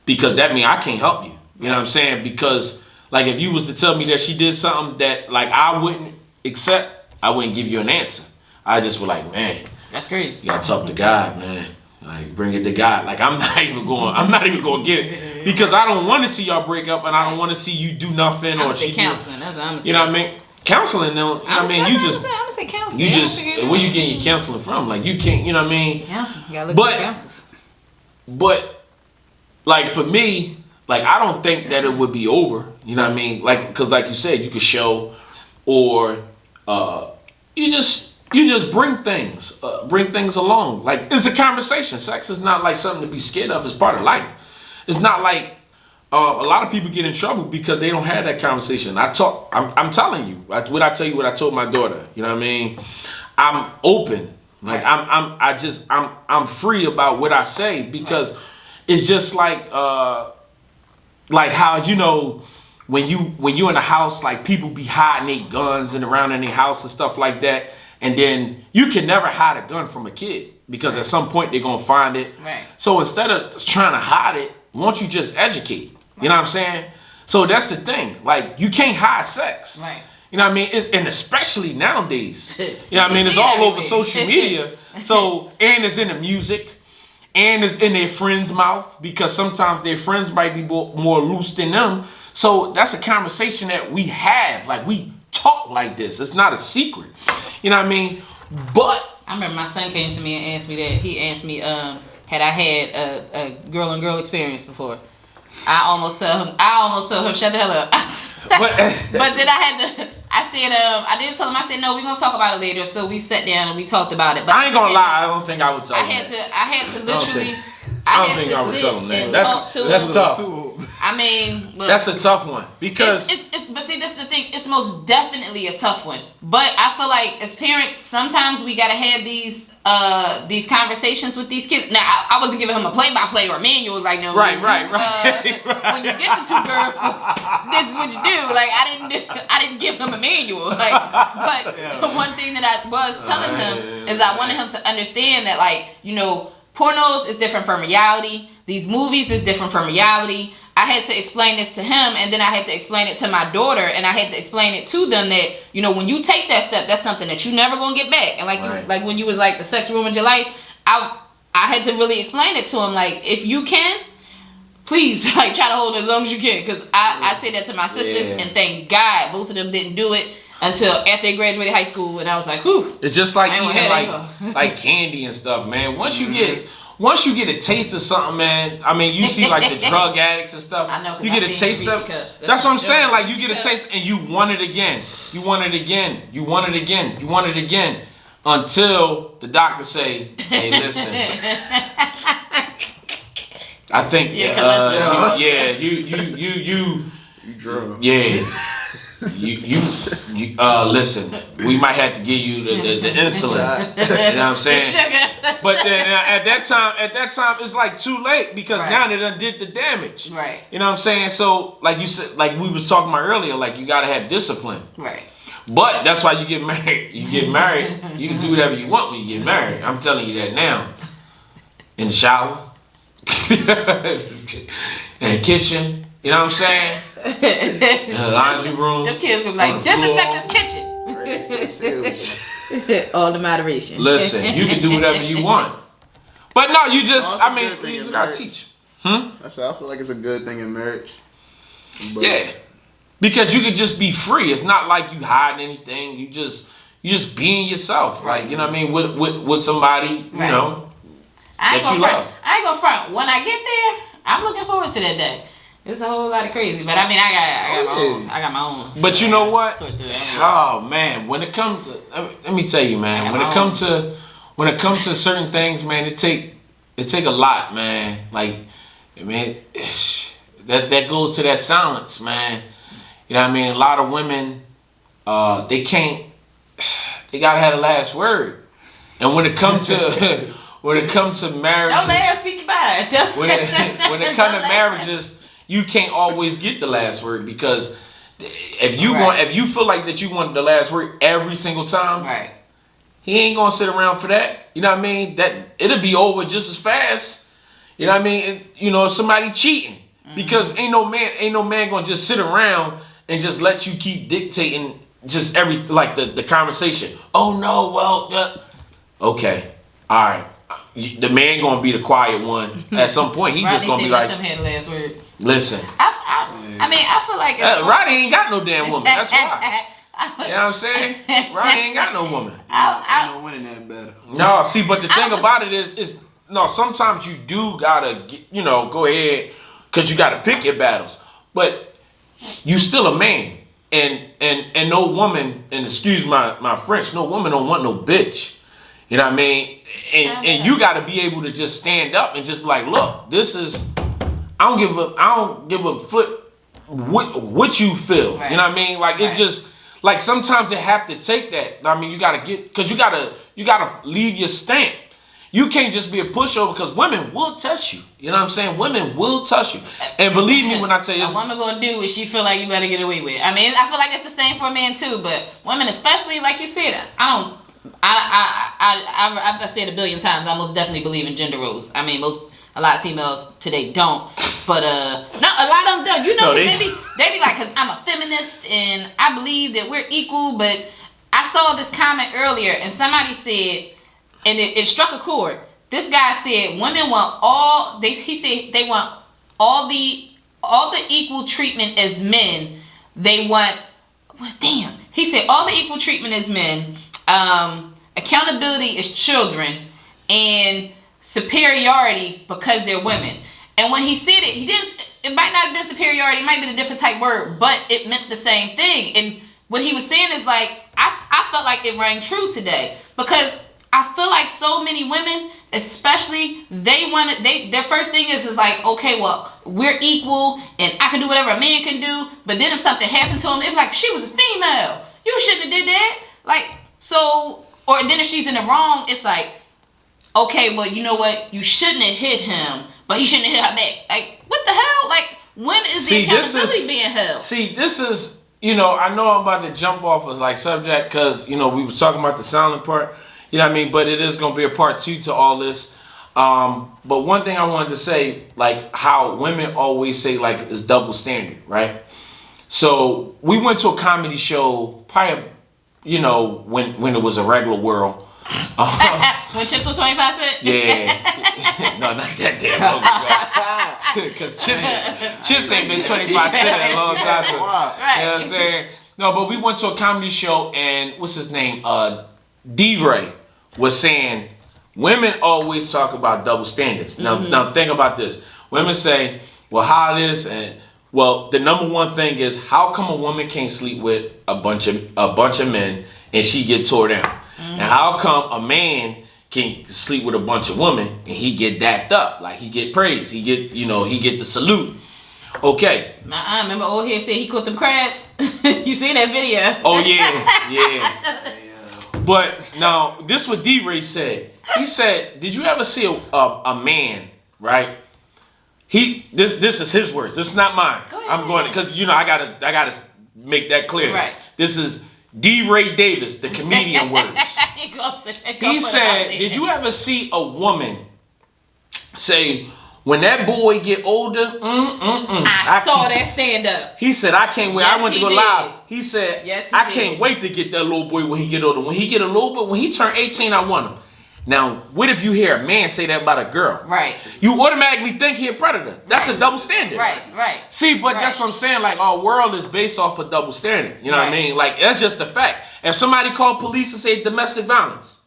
Because that means I can't help you. You know what I'm saying? Because like if you was to tell me that she did something that like I wouldn't accept, I wouldn't give you an answer. I just was like, man, that's crazy. You gotta talk to God, man. Like bring it to God. Like I'm not even going to get it because I don't want to see y'all break up and I don't want to see you do nothing I'm or say counseling. That's what I'm saying. You know what I mean? Counseling, though. I mean, you just. I'm gonna say counseling. You just. Where you getting your counseling from? Like you can't. You know what I mean? Counseling. You gotta look at counselors. But like for me, like I don't think that it would be over. You know what I mean? Like because like you said, you could show, or you just bring things along. Like it's a conversation. Sex is not like something to be scared of. It's part of life. It's not like a lot of people get in trouble because they don't have that conversation. I'm telling you. What I tell you, what I told my daughter. You know what I mean? I'm open. Like I'm free about what I say because it's just like how you know when you in a house like people be hiding their guns and around in their house and stuff like that. And then you can never hide a gun from a kid because at some point they're going to find it. Right. So instead of trying to hide it, won't you just educate? You know what I'm saying? So that's the thing. Like, you can't hide sex. Right. You know what I mean? And especially nowadays. You know what I mean? It's all over social media. So, and it's in the music. And it's in their friends' mouth because sometimes their friends might be more loose than them. So that's a conversation that we have. Like, we talk like this. It's not a secret. You know what I mean? But I remember my son came to me and asked me that. He asked me, had I had a girl and girl experience before. I almost told him, shut the hell up. but then I did tell him, I said, no, we're gonna talk about it later. So we sat down and we talked about it. But I ain't gonna lie, I don't think I would tell him. I had to literally I don't think I would tell him that. That's tough. I mean, look, that's a tough one because but see, this is the thing. It's most definitely a tough one. But I feel like as parents, sometimes we gotta have these conversations with these kids. Now, I wasn't giving him a play-by-play or a manual. Like, no, right. When you get the two girls, this is what you do. Like, I didn't give him a manual. Like, but the one thing that I was telling him is I wanted him to understand that, like, you know, pornos is different from reality. These movies is different from reality. I had to explain this to him, and then I had to explain it to my daughter, and I had to explain it to them that, you know, when you take that step, that's something that you never gonna get back. And like when you was like the sex ruined your life, I had to really explain it to him. Like, if you can, please, like, try to hold it as long as you can, because I say that to my sisters, and thank God both of them didn't do it until after they graduated high school, and I was like, whew. It's just like eating like candy and stuff, man. Once you get a taste of something, man. I mean, you see like the drug addicts and stuff. I know, you get a taste of. That's what I'm saying. Like, you get a taste and you want it again. You want it again. You want it again. You want it again until the doctor say, "Hey, listen." I think you drunk. Yeah. You listen, we might have to give you the insulin. You know what I'm saying? Sugar. But then at that time it's like too late because now they done did the damage. Right. You know what I'm saying? So like you said, like we was talking about earlier, like you gotta have discipline. Right. But that's why you get married. You get married, you can do whatever you want when you get married. I'm telling you that now. In the shower. In the kitchen. You know what I'm saying? In the laundry room. Them kids gonna be like, disinfect this kitchen. All the moderation. Listen, you can do whatever you want. But no, you just, you just gotta teach. I feel like it's a good thing in marriage. But yeah. Because you can just be free. It's not like you hiding anything. You just being yourself. Like, you know what I mean? With somebody, you know, that you love. I ain't gonna front. When I get there, I'm looking forward to that day. It's a whole lot of crazy, but I mean, I got my own. But so you know what? Oh man, when it comes to, let me tell you, man. When it comes to certain things, man, it take a lot, man. Like, I mean, that goes to that silence, man. You know what I mean? A lot of women, they gotta have the last word. And when it comes to marriages, don't let her speak your mind. when it comes to marriages, you can't always get the last word because if you feel like that you want the last word every single time, right? He ain't gonna sit around for that. You know what I mean? That it'll be over just as fast. You know what I mean? If somebody cheating, because ain't no man gonna just sit around and just let you keep dictating just the conversation. Oh no, well, okay, all right. The man gonna be the quiet one at some point. He just gonna be like, let them have the last word. Listen. I feel like Roddy ain't got no damn woman. That's why. You know what I'm saying? Roddy ain't got no woman. I don't winning that battle. No, see, but the thing about it is sometimes you do gotta go ahead because you gotta pick your battles, but you still a man, and no woman, and excuse my French, no woman don't want no bitch. You know what I mean? And you got to be able to just stand up and just be like, look, this is. I don't give a flip what you feel. Right. You know what I mean? Like it just like sometimes you have to take that. I mean, you got to because you gotta leave your stamp. You can't just be a pushover because women will touch you. You know what I'm saying? Women will touch you. And believe me when I tell you, a woman gonna do what she feel like you let her get away with. I mean, I feel like it's the same for a man too, but women, especially like you said, I've said a billion times, I most definitely believe in gender roles. I mean, a lot of females today don't, but no, a lot of them don't. You know, they be like, cause I'm a feminist and I believe that we're equal. But I saw this comment earlier, and somebody said, and it struck a chord. This guy said, women want he said they want all the equal treatment as men. They want, well, damn. He said all the equal treatment as men. Accountability is children, and superiority because they're women. And when he said it, it might not have been superiority, it might have been a different type word, but it meant the same thing. And what he was saying is like, I felt like it rang true today, because I feel like so many women, especially, their first thing is like, okay, well, we're equal and I can do whatever a man can do. But then if something happened to him, it's like, she was a female. You shouldn't have did that. Like, so, or then if she's in the wrong, it's like, okay, well, you know what? You shouldn't have hit him, but he shouldn't have hit her back. Like, what the hell? Like, when is the accountability being held? See, this is, I know I'm about to jump off of like subject because, we was talking about the silent part, you know what I mean? But it is going to be a part 2 to all this. But one thing I wanted to say, like how women always say like it's double standard, right? So we went to a comedy show probably, when it was a regular world. When chips was 25 cents? Yeah. No, not that damn long ago. Because chips ain't been 25 cents in a long time. So, right. You know what I'm saying? No, but we went to a comedy show and what's his name? D-Ray was saying women always talk about double standards. Now think about this. Women say, well, how this and well, the number one thing is how come a woman can't sleep with a bunch of men and she get tore down? And how come a man can sleep with a bunch of women and he get dapped up, like he get praised, he get the salute. Okay. Remember old head said he caught them crabs. You seen that video? Oh yeah. But now this what D-Ray said. He said, "Did you ever see a man, right? This is his words. This is not mine. I'm going because I gotta make that clear. Right. This is D-Ray Davis, the comedian words. He said, did you ever see a woman say, when that boy get older, I saw that stand up. He said, I can't wait. Yes, I went to go live. He said, I can't wait to get that little boy when he get older. When he get a little bit, when he turn 18, I want him. Now, what if you hear a man say that about a girl? Right. You automatically think he a predator. That's a double standard. Right. See, but that's what I'm saying. Like, our world is based off of double standard. You know what I mean? Like, that's just a fact. If somebody called police and say domestic violence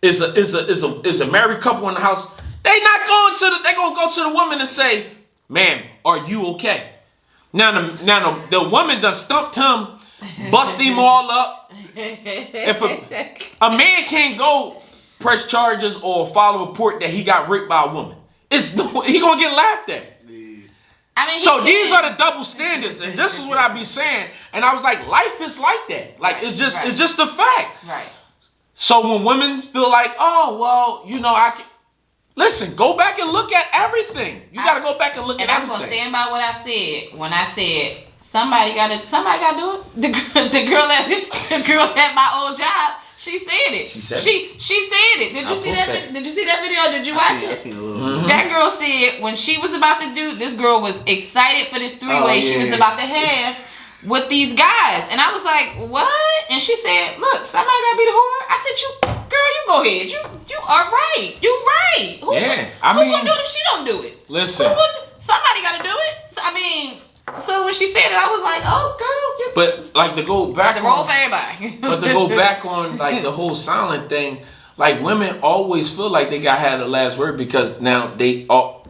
is a married couple in the house, they gonna go to the woman and say, "Ma'am, are you okay?" Now the woman done stumped him, bust him all up. If a man can't go press charges or file a report that he got raped by a woman, he gonna get laughed at. I mean, so these are the double standards, and this is what I be saying. And I was like, life is like that. Like it's just a fact. Right. So when women feel like, oh well, I can listen, go back and look at everything. You gotta go back and look at everything. And I'm gonna stand by what I said when I said somebody gotta do it. The girl at my old job. She said it. She said it. Did you see that? Did you see that video? Did you watch it? I seen a little. That girl said when she was about to do, this girl was excited for this three-way she was about to have with these guys, and I was like, what? And she said, look, somebody gotta be the whore. I said, girl, you go ahead. You are right. You right. Who gonna do it if she don't do it? Listen, somebody gotta do it. So when she said it, I was like, "Oh, girl." But like to go back, it's a role for everybody. But to go back on like the whole silent thing, like women always feel like they got to have the last word because now they all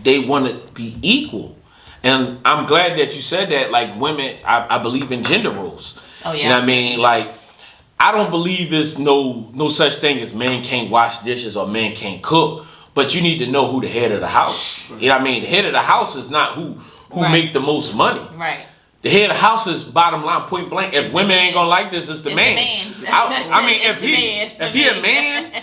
they want to be equal. And I'm glad that you said that. Like women, I believe in gender roles. Oh yeah. You know what I mean? Like I don't believe there's no such thing as men can't wash dishes or men can't cook. But you need to know who the head of the house. You know what I mean? The head of the house is not who make the most money. Right. The head of the house is bottom line, point blank. If women ain't gonna like this, it's the man. I mean, if he a man,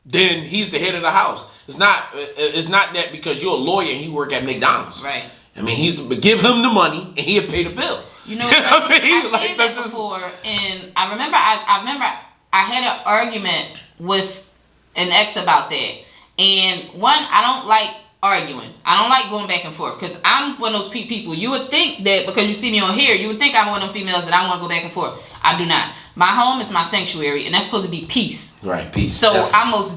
then he's the head of the house. It's not that because you're a lawyer and he work at McDonald's. Right. I mean, give him the money and he'll pay the bill. You know what I mean? I said that before, and I remember I had an argument with an ex about that. And one, I don't like arguing. I don't like going back and forth because I'm one of those people. You would think that because you see me on here, you would think I'm one of them females that I want to go back and forth. I do not. My home is my sanctuary, and that's supposed to be peace. Right, peace. So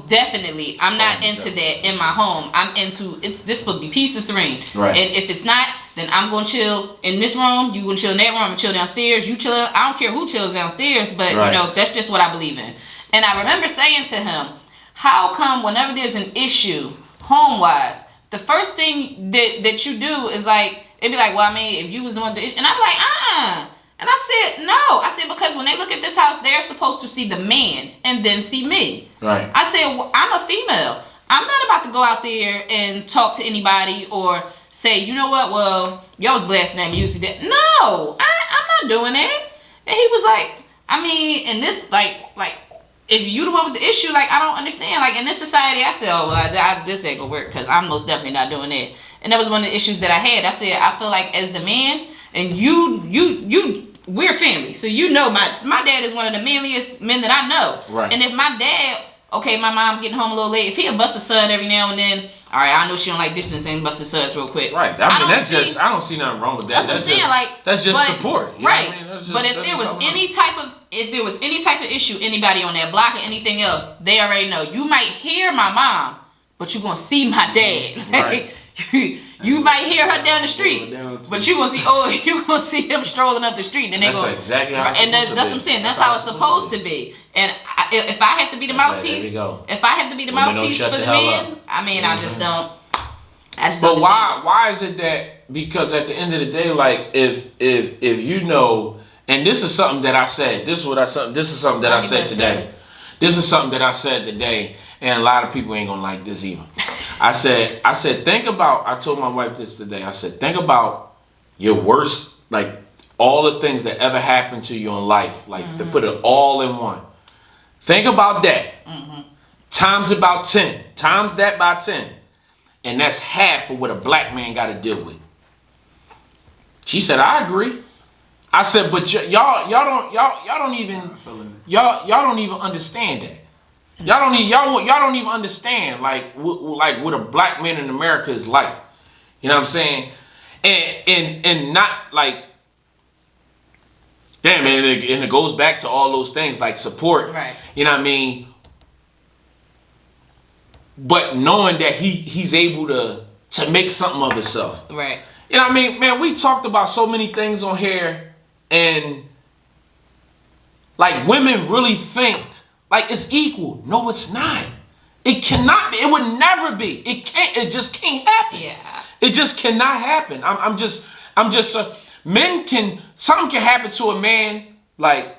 definitely, I'm not into that in my home. I'm into this supposed to be peace and serene. Right. And if it's not, then I'm gonna chill in this room. You gonna chill in that room. I'm gonna chill downstairs. You chill. I don't care who chills downstairs, but that's just what I believe in. And I remember saying to him, how come whenever there's an issue home-wise, the first thing that you do is like, it'd be like, well, I mean, if you was doing the issue, and I'm like, And I said, no. I said, because when they look at this house, they're supposed to see the man and then see me. Right. I said, well, I'm a female. I'm not about to go out there and talk to anybody or say, you know what, well, y'all was blasting that music. No, I'm not doing that. And he was like, I mean, in this, like, if you the one with the issue, like, I don't understand. Like, in this society, I said, oh, well, this ain't gonna work because I'm most definitely not doing that. And that was one of the issues that I had. I said, I feel like as the man, and we're family. So you know my dad is one of the manliest men that I know. Right. And if my dad, okay, my mom getting home a little late, if he'll bust a sud every now and then, all right, I know she don't like distance and busting suds real quick. Right. I mean, I don't see nothing wrong with that. That's what I'm saying. Like, that's just support. You right. know what I mean? But if there was any type of issue, anybody on that block or anything else, they already know. You might hear my mom, but you're gonna see my dad. Right. You might hear her down the street, but you gonna see him strolling up the street, and they go. Exactly how it's and that's what I'm saying. That's how it's supposed to be. And if I have to be the mouthpiece, for the man, I mean, I just don't. But why is it that? Because at the end of the day, like if you know, and this is something that I said. This is something that I said today. This is something that I said today, and a lot of people ain't gonna like this either. I said, think about. I told my wife this today. I said, think about your worst, like all the things that ever happened to you in life, like to put it all in one. Think about that. Times about 10. Times that by 10. And that's half of what a black man got to deal with. She said, I agree. I said, but y'all don't even understand that. Y'all don't even understand like what a black man in America is like. You know what I'm saying? And not like, damn, man, and it goes back to all those things like support. Right. You know what I mean? But knowing that he's able to make something of himself. Right. You know what I mean? Man, we talked about so many things on here, and like women really think like it's equal. No, it's not. It cannot be. It would never be. It can't. It just can't happen. Yeah. It just cannot happen. I'm just. Men can. Something can happen to a man like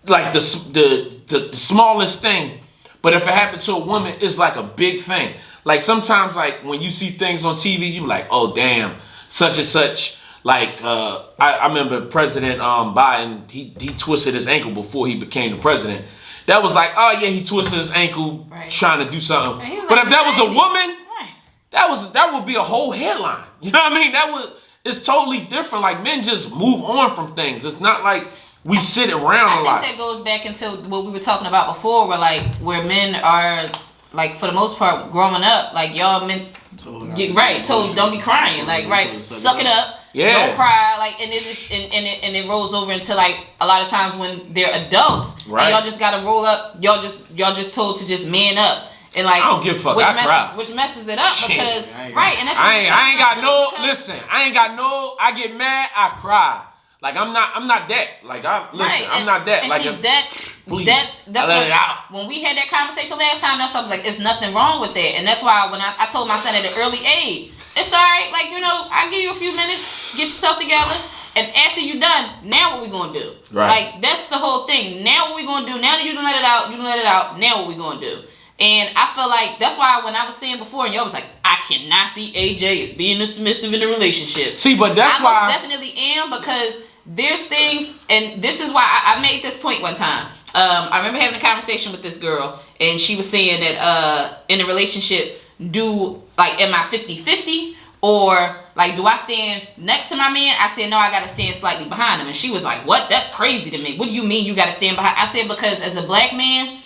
the smallest thing, but if it happened to a woman, it's like a big thing. Like sometimes, like when you see things on TV, you be like, oh damn, such and such. Like I remember President Biden, he twisted his ankle before he became the president. That was like, oh yeah, he twisted his ankle trying to do something. But if that was a woman, that would be a whole headline. You know what I mean? It's totally different. Like men just move on from things. It's not like we sit around a lot. I think that goes back into what we were talking about before, where men are like for the most part growing up, like y'all men told don't be crying, like suck it up. Yeah. Don't cry, like, and it rolls over into like a lot of times when they're adults, and y'all just gotta roll up. Y'all just told to just man up, and like I don't give a fuck. Which messes it up because and that's I ain't got no. Listen, I get mad, I cry. Like I'm not that. Like I'm not that. And like see, that's let it out. When we had that conversation last time, that's something like it's nothing wrong with that, and that's why when I told my son at an early age. It's alright, like, you know, I'll give you a few minutes, get yourself together, and after you're done, now what we gonna do? Right. Like, that's the whole thing. Now what we gonna do? Now that you done let it out, now what we gonna do? And I feel like, that's why when I was saying before, and y'all was like, I cannot see AJ as being submissive in a relationship. See, but that's why I most definitely am, because there's things, and this is why I made this point one time. I remember having a conversation with this girl, and she was saying that in a relationship, am I 50-50? Or like, do I stand next to my man? I said, no, I gotta stand slightly behind him. And she was like, what? That's crazy to me. What do you mean you gotta stand behind? I said, because as a black man,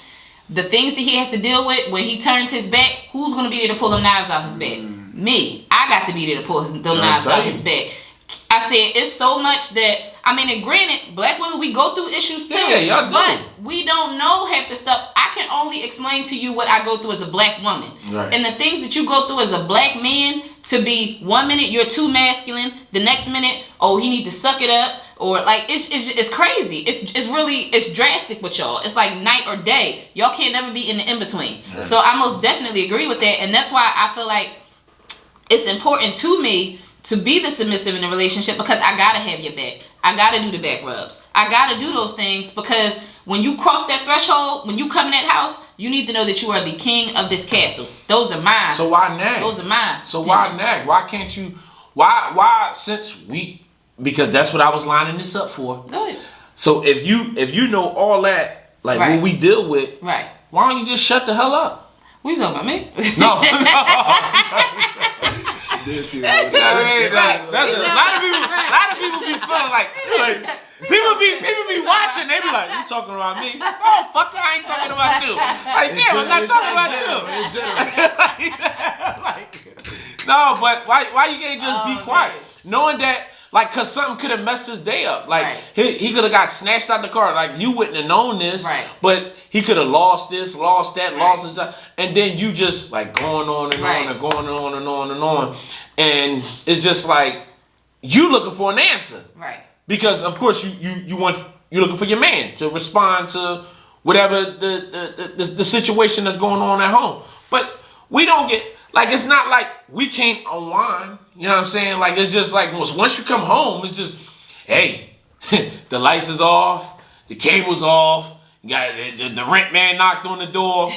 the things that he has to deal with when he turns his back, who's gonna be there to pull them knives out his back? Me. I got to be there to pull them knives out his back. I said, it's so much that, I mean, and granted, black women, we go through issues too. Yeah, y'all do. But we don't know half the stuff. I can only explain to you what I go through as a black woman. Right. And the things that you go through as a black man, to be 1 minute you're too masculine, the next minute, oh, he need to suck it up, or like it's crazy. It's drastic with y'all. It's like night or day. Y'all can't never be in the in-between. Right. So I most definitely agree with that, and that's why I feel like it's important to me to be the submissive in a relationship, because I gotta have your back. I gotta do the back rubs. I gotta do those things because when you cross that threshold, when you come in that house, you need to know that you are the king of this castle. Those are mine. So why nag? Those are mine. So why nag? Why can't you? Why? Since because that's what I was lining this up for. Go ahead. So if you know all that, like what we deal with, right? Why don't you just shut the hell up? What you talking about, me? No. A lot of people be feeling like people be watching. They be like, "You talking about me? Oh, fuck, I ain't talking about you." Like, damn, I'm not talking about you. No, but why you can't just be quiet, knowing that? Like, cause something could have messed his day up. Like, he could have got snatched out the car. Like, you wouldn't have known this. Right. But he could have lost this, lost that, lost his job. And then you just, like, going on and on and going on and on and on. And it's just like, you looking for an answer. Right. Because, of course, you're looking for your man to respond to whatever the situation that's going on at home. But we don't get... Like, it's not like we can't unwind. You know what I'm saying? Like, it's just like once you come home, it's just, hey, the lights is off, the cable's off, you got the rent man knocked on the door.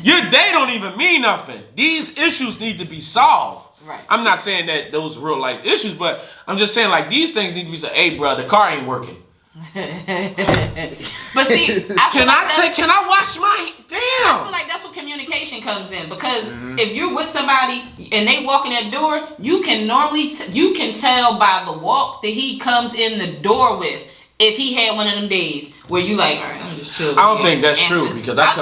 Your day don't even mean nothing. These issues need to be solved. Right. I'm not saying that those real life issues, but I'm just saying like these things need to be said. Hey, bro, the car ain't working. But see, can I wash my damn? I feel like that's what communication comes in because if you're with somebody and they walk in that door, you can normally you can tell by the walk that he comes in the door with if he had one of them days where you like, all right, I'm just chill. I don't think that's true because I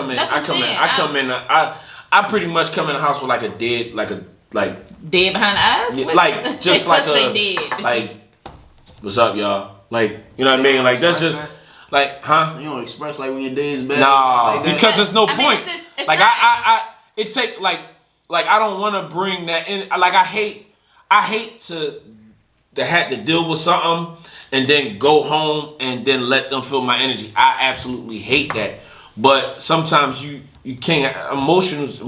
pretty much come in the house with like a dead behind the eyes, like just like a dead. Like, what's up, y'all? Like, you know what I mean? Like, that's just, like, huh? You don't express, like, when your day's bad? Nah, like because there's no point. It's like, not, it take, like, I don't want to bring that in. Like, I hate to have to deal with something and then go home and then let them feel my energy. I absolutely hate that. But sometimes you can't, emotions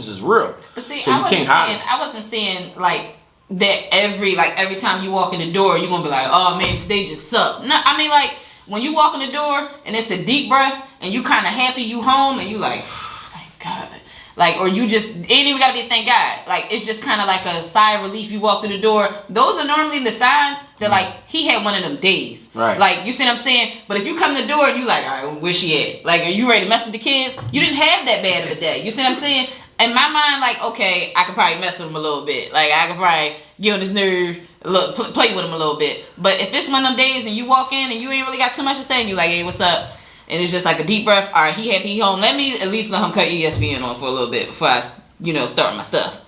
is real. But see, so I wasn't saying, like, that every time you walk in the door, you're gonna be like, oh man, today just sucked. No, I mean like when you walk in the door and it's a deep breath and you kind of happy you home and you like, thank God. Like, or you just ain't even gotta be thank God. Like it's just kind of like a sigh of relief. You walk through the door. Those are normally the signs that like he had one of them days. Right. Like you see what I'm saying? But if you come to the door and you like, all right, where she at? Like, are you ready to mess with the kids? You didn't have that bad of a day. You see what I'm saying? In my mind, like, okay, I could probably mess with him a little bit. Like, I could probably get on his nerve, play with him a little bit. But if it's one of them days and you walk in and you ain't really got too much to say and you like, hey, what's up? And it's just like a deep breath. All right, he happy, he home. Let me at least let him cut ESPN on for a little bit before I, start my stuff.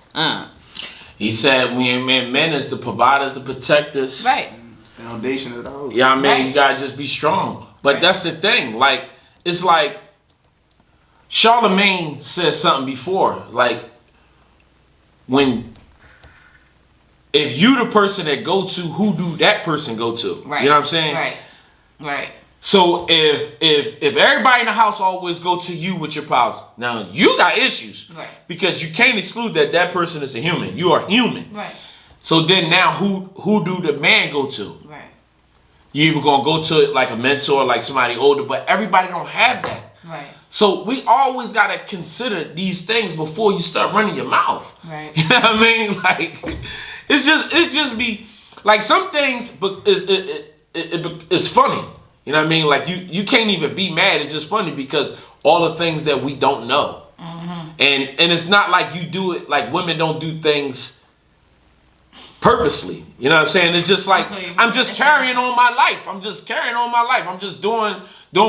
He said, men is the providers, the protectors. Right. Foundation of the house. Yeah, I mean, you gotta just be strong. But that's the thing. Like, it's like, Charlemagne said something before, like if you the person that go to, who do that person go to? Right. You know what I'm saying? Right. So if everybody in the house always go to you with your problems, now you got issues. Right. Because you can't exclude that person is a human. You are human. Right. So then now who do the man go to? Right. You either gonna go to like a mentor, like somebody older, but everybody don't have that. Right. So we always gotta consider these things before you start running your mouth. Right. You know what I mean? Like it just be like some things, but it's funny. You know what I mean? Like you can't even be mad. It's just funny because all the things that we don't know, and it's not like you do it. Like women don't do things purposely. You know what I'm saying? It's just like I'm just carrying on my life. I'm just doing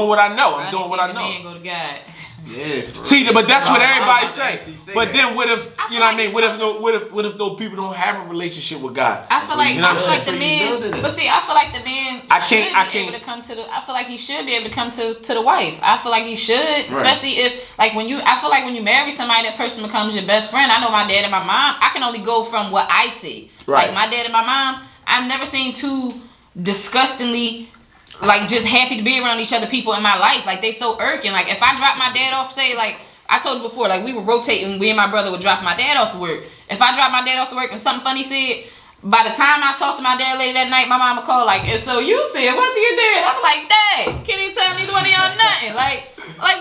what I know. I'm doing what I know. Go to God. Yeah. See, but that's what everybody say. But then what if you know what I mean? What if those people don't have a relationship with God? I feel like the man. But see, I feel like the man. I feel like he should be able to come to the wife. I feel like he should, especially if like when you. I feel like when you marry somebody, that person becomes your best friend. I know my dad and my mom. I can only go from what I see. Right. Like my dad and my mom. I've never seen two disgustingly. Like just happy to be around each other people in my life. Like they so irking. Like if I drop my dad off, say like I told you before, like we were rotating. We and my brother would drop my dad off to work. If I drop my dad off to work and something funny said, by the time I talked to my dad later that night, my mama called like, and so you said, what to your dad? I'm like, Dad, can't even tell neither one of y'all nothing. Like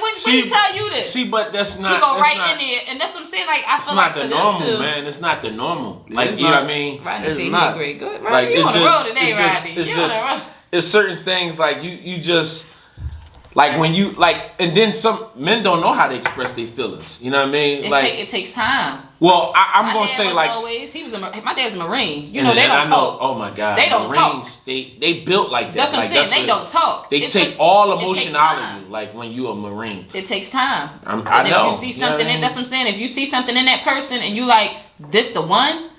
when he tell you this? See, but that's not. He go right in there, and that's what I'm saying. Like I feel like it's not the normal, man. It's not the normal. Like you know what I mean? Rodney said he agree. Good, Rodney, like, you on the road today, Rodney. It's certain things like you just. Like when you and then some men don't know how to express their feelings. You know what I mean? It takes time. Well, I'm gonna say like my dad's a Marine. You know they don't talk. Oh my God, they don't Marines, talk. They built like that. That's what I'm saying. They don't talk. They take all emotion out of you. Like when you a Marine, it takes time. I know. If you see something, that's what I'm saying. If you see something in that person and you like this, the one.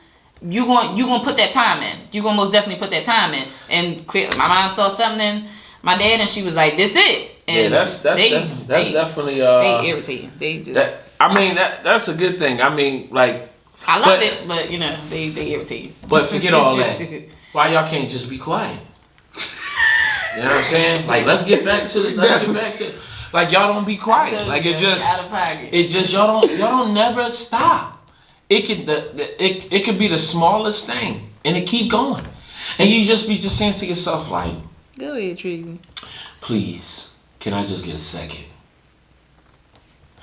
You gonna put that time in. You gonna most definitely put that time in. And my mom saw something in my dad, and she was like, "This it." And that's definitely they irritating. They just. That's a good thing. I mean, like I love it, but you know they irritating. But forget all that. Why y'all can't just be quiet? You know what I'm saying? Like let's get back to like y'all don't be quiet. Like it just y'all don't never stop. It could be the smallest thing, and it keep going, and you just be saying to yourself like, "Go ahead, Treason. Please, can I just get a second?"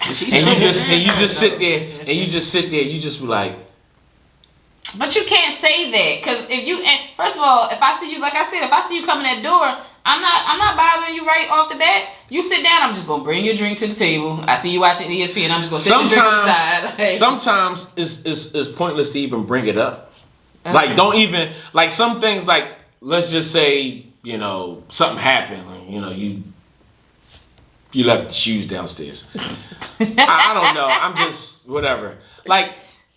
And you just sit there, you just be like. But you can't say that, cause first of all, if I see you, like I said, if I see you coming that door, I'm not bothering you right off the bat. You sit down, I'm just gonna bring your drink to the table. I see you watching ESPN, I'm just gonna sit your drink on the side. Like, sometimes it's pointless to even bring it up. Like don't even like some things like let's just say something happened. You left the shoes downstairs. I don't know. I'm just whatever. Like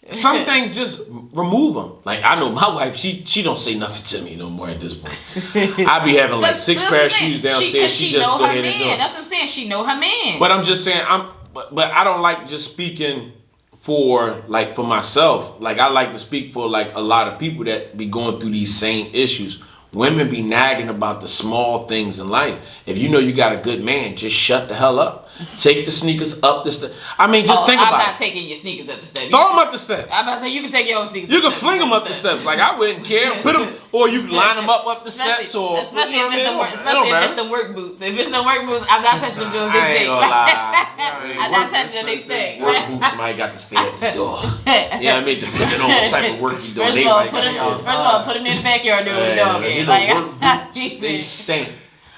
some things just remove them. Like I know my wife, she don't say nothing to me no more at this point. I be having like 6 pair of shoes downstairs. She just go ahead and do it. That's what I'm saying. She know her man. But I'm just saying but I don't like just speaking for myself. Like I like to speak for like a lot of people that be going through these same issues. Women be nagging about the small things in life. If you know you got a good man, just shut the hell up. Take the sneakers up the steps. I mean, just think about it. I'm not taking your sneakers up the steps. Throw them up the steps. I'm about to say, you can take your own sneakers You can fling them up the steps. Like, I wouldn't care. Put them, or you can line them up the steps. Or especially if it's the work boots. If it's the work boots, I'm not touching them Jones this thing. I'm not touching this thing. Work boots, somebody got to stay at the door. Yeah, I mean, depending on what type of work you're doing. First of all, put them in the backyard doing the dog. Work boots, they stink.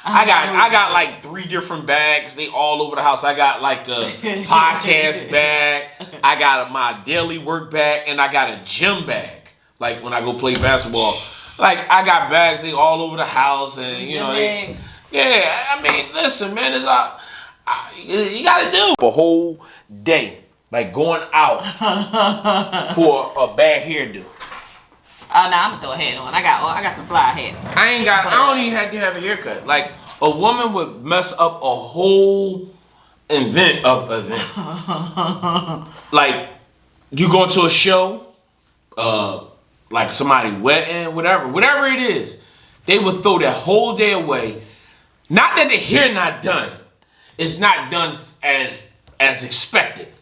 I got like 3 different bags. They all over the house. I got like a podcast bag. I got my daily work bag, and I got a gym bag. Like when I go play basketball, like I got bags. They all over the house, and you know, yeah. I mean, listen, man, it's you gotta do a whole day, like going out for a bad hairdo. Oh no, I'm gonna throw a hat on. I got some fly hats. I don't even have to have a haircut. Like a woman would mess up a whole event. Like you going to a show, like somebody wedding, whatever it is, they would throw that whole day away. Not that the hair not done, it's not done as expected.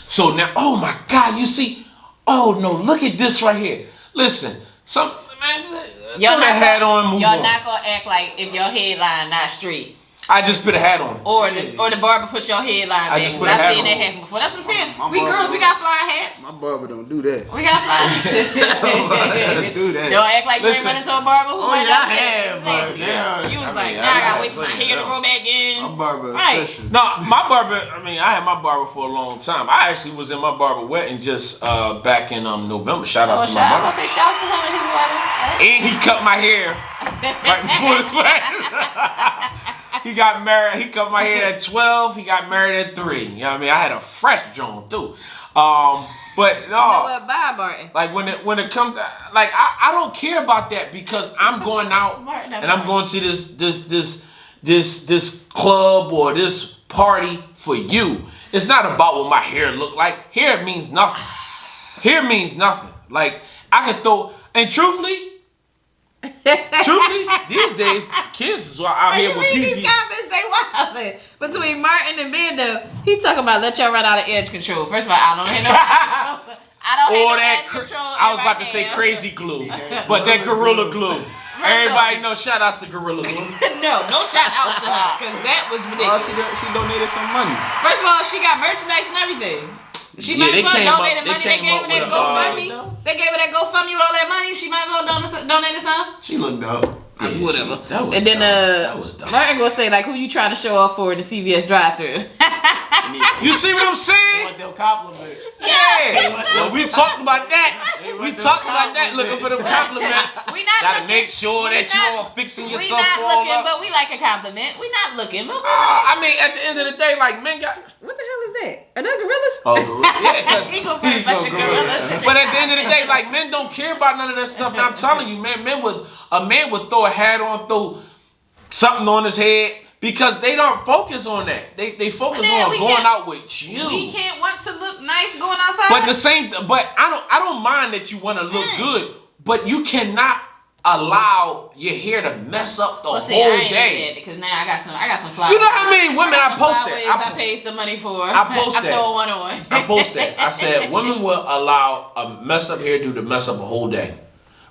So now, oh my God, you see, oh no, look at this right here. Listen, throw that hat on, move on. Y'all not gonna act like if your headline not straight. I just put a hat on. Or the barber puts your headline back. I've seen that happen before. That's what I'm saying. We girls, we got fly hats. My barber don't do that. We got fly hats. do that. Don't act like you ain't running to a barber who might not have. She was like, now I gotta wait for my hair to grow back in. My barber official. No, my barber, I had my barber for a long time. I actually was in my barber wedding just back in November. Shout out to my barber. I was gonna say shouts to him and his wedding. And he cut my hair right before the wedding. He got married. He cut my hair at 12. He got married at 3. You know what I mean? I had a fresh joint too. But no. You know what? Bye, Martin. Like when it comes to, like I don't care about that because I'm going out and I'm going to this club or this party for you. It's not about what my hair look like. Hair means nothing. Hair means nothing. Like I could throw, and truthfully, these days, kids is out here with PZ. These comments, they wildin'. Between Martin and Bando, he talking about let y'all run out of edge control. First of all, I don't hear no edge control. I don't or have no that edge control. I was about to right say now. crazy glue, but that Gorilla Glue. Everybody know, shout outs to Gorilla Glue. no shout outs to her, because that was Well, ridiculous. she donated some money. First of all, she got merchandise and everything. She Yeah, might they as came well up- donate the they money. They came gave up her that with a, GoFundMe. They gave her that GoFundMe with all that money. She might as well donate some. She looked up. Yeah, Whatever. That was And then dumb. That was dumb. Martin gonna say like, who you trying to show off for in the CVS drive-thru? You see what I'm saying? Want them compliments. Yeah. Well, we talked about that. They We want them talked about that, looking for them compliments. compliments. We not Gotta looking. make sure We that you not- all fixing We yourself not all looking, up. but we like a compliment. We not looking, but I mean, at the end of the day, like, men got. what the hell is that? Are that gorillas? Oh, yeah, 'cause He gonna put a bunch of gorillas. but at the end of the day, like, men don't care about none of that stuff. And I'm telling you, man, a man would throw a hat on, throw something on his head because they don't focus on that. They focus But then on we going can't- out with you. We can't want to look nice going outside. But I don't mind that you want to look good, but you cannot allow your hair to mess up the Well, see, whole I ain't do day. that because now I got some flowers. You know how many women I got some posted? flowers I paid some money for. I posted. I'm throwing one on. I posted. I said women will allow a messed up hairdo to mess up a whole day.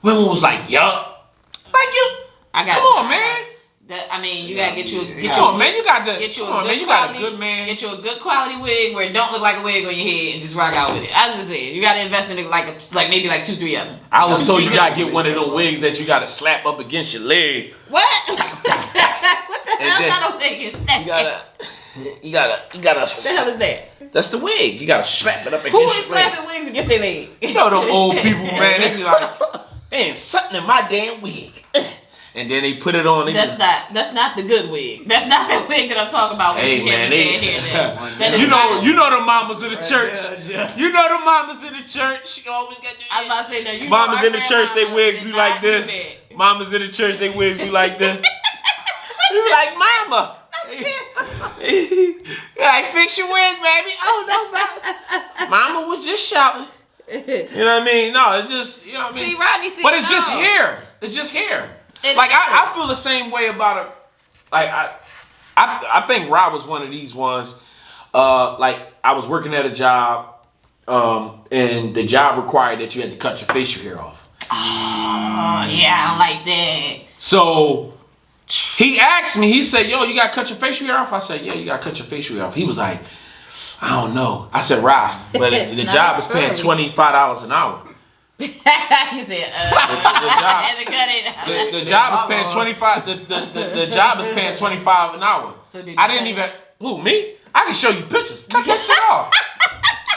Women was like, yup. Like you. I got. Come on, man. You gotta get you Come on, man. You got the. Get you a Come on, good man. You got a quality, good man. Get you a good quality wig where it don't look like a wig on your head and just rock out with it. I'm just saying, you gotta invest in it like maybe 2-3 of them. I was told you Be gotta good. get one of them wigs that you gotta slap up against your leg. What? What the And hell then- kind of wig is that? You gotta. What the hell is that? That's the wig. You gotta slap it up against Who your is leg. slapping wigs against their leg? You know them old people, man. They be like, damn, something in my damn wig. And then they put it on. That's not the good wig. That's not the wig that I'm talking about. When Hey, you man, have the bad hair there. That is you not- know the mamas of the church. Yeah. You know the mamas in the church. You always got I was about to say, no, you mamas know in the church, they grandmama wigs did be not like do this. that. Mamas in the church, they wigs be like this. You be like, mama. You like, fix your wig, baby. Oh no, mama was just shouting. You know what I mean? No, it's just, you know what I mean? See, Rodney, see, But it's just no. hair. It's just hair. It Like is. I feel the same way about it. Like I think Rob was one of these ones. Like I was working at a job, and the job required that you had to cut your facial hair off. Oh, yeah, I don't like that. So he asked me. He said, "Yo, you gotta cut your facial hair off." I said, "Yeah, you gotta cut your facial hair off." He was like, "I don't know." I said, "Rob, but the No, job it's is paying early. $25 an hour." You said, I had to cut it. The job is paying 25. The job is paying 25 an hour. So did you I didn't cut even. Who, me? I can show you pictures. Cut that shit off,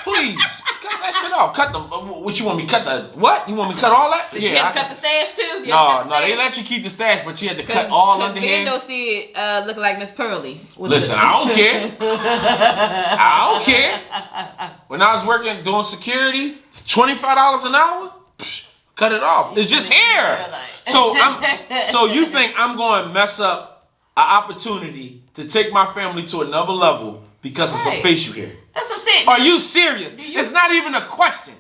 please. Cut that shit off. Cut them. What you want me to cut the what? You want me to cut all that? Did you have to cut the stash too? You No, had to cut the they stash? let you keep the stash, but you had to cut all under Ben here. don't see it looking like Miss Pearly. Listen, I don't care. I don't care. When I was working doing security, $25 an hour. Psh, cut it off. It's just hair. So you think I'm going to mess up an opportunity to take my family to another level because of some Right. facial hair? That's what I'm saying. Are you serious? you- It's not even a question.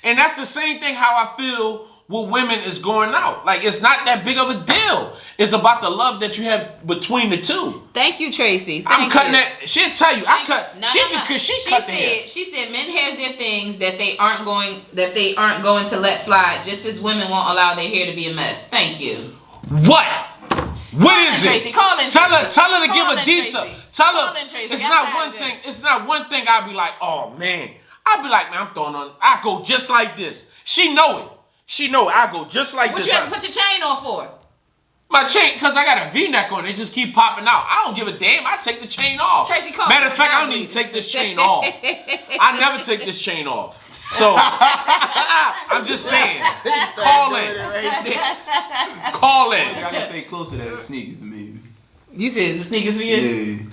And that's the same thing how I feel with women is going out. Like, it's not that big of a deal. It's about the love that you have between the two. Thank you, Tracy. I'm cutting that. She'll tell you. I cut. No, She no, can. no. Cause she She cut the hair. said, she said men has their things that they aren't going to let slide, just as women won't allow their hair to be a mess. Thank you. What? What is it? Tracy, call in, Tell her. Tracy. Tell her to Call give in, a detail. Tracy. Tell Call her. in, Tracy. It's I'm not tired one of thing. this. It's not one thing. I'll be like, oh man. I'll be like, man, I'm throwing on. I go just like this. She know it. She know it. I go just like What this. you have to put your chain on for? My chain, cause I got a V-neck on. It just keep popping out. I don't give a damn. I take the chain off. Tracy, call Matter me. of fact, I don't even take this chain off. I never take this chain off. So I'm just saying. Call in. Call I in. gotta say closer to the sneakers, maybe. You said it's the sneakers for you? Yeah.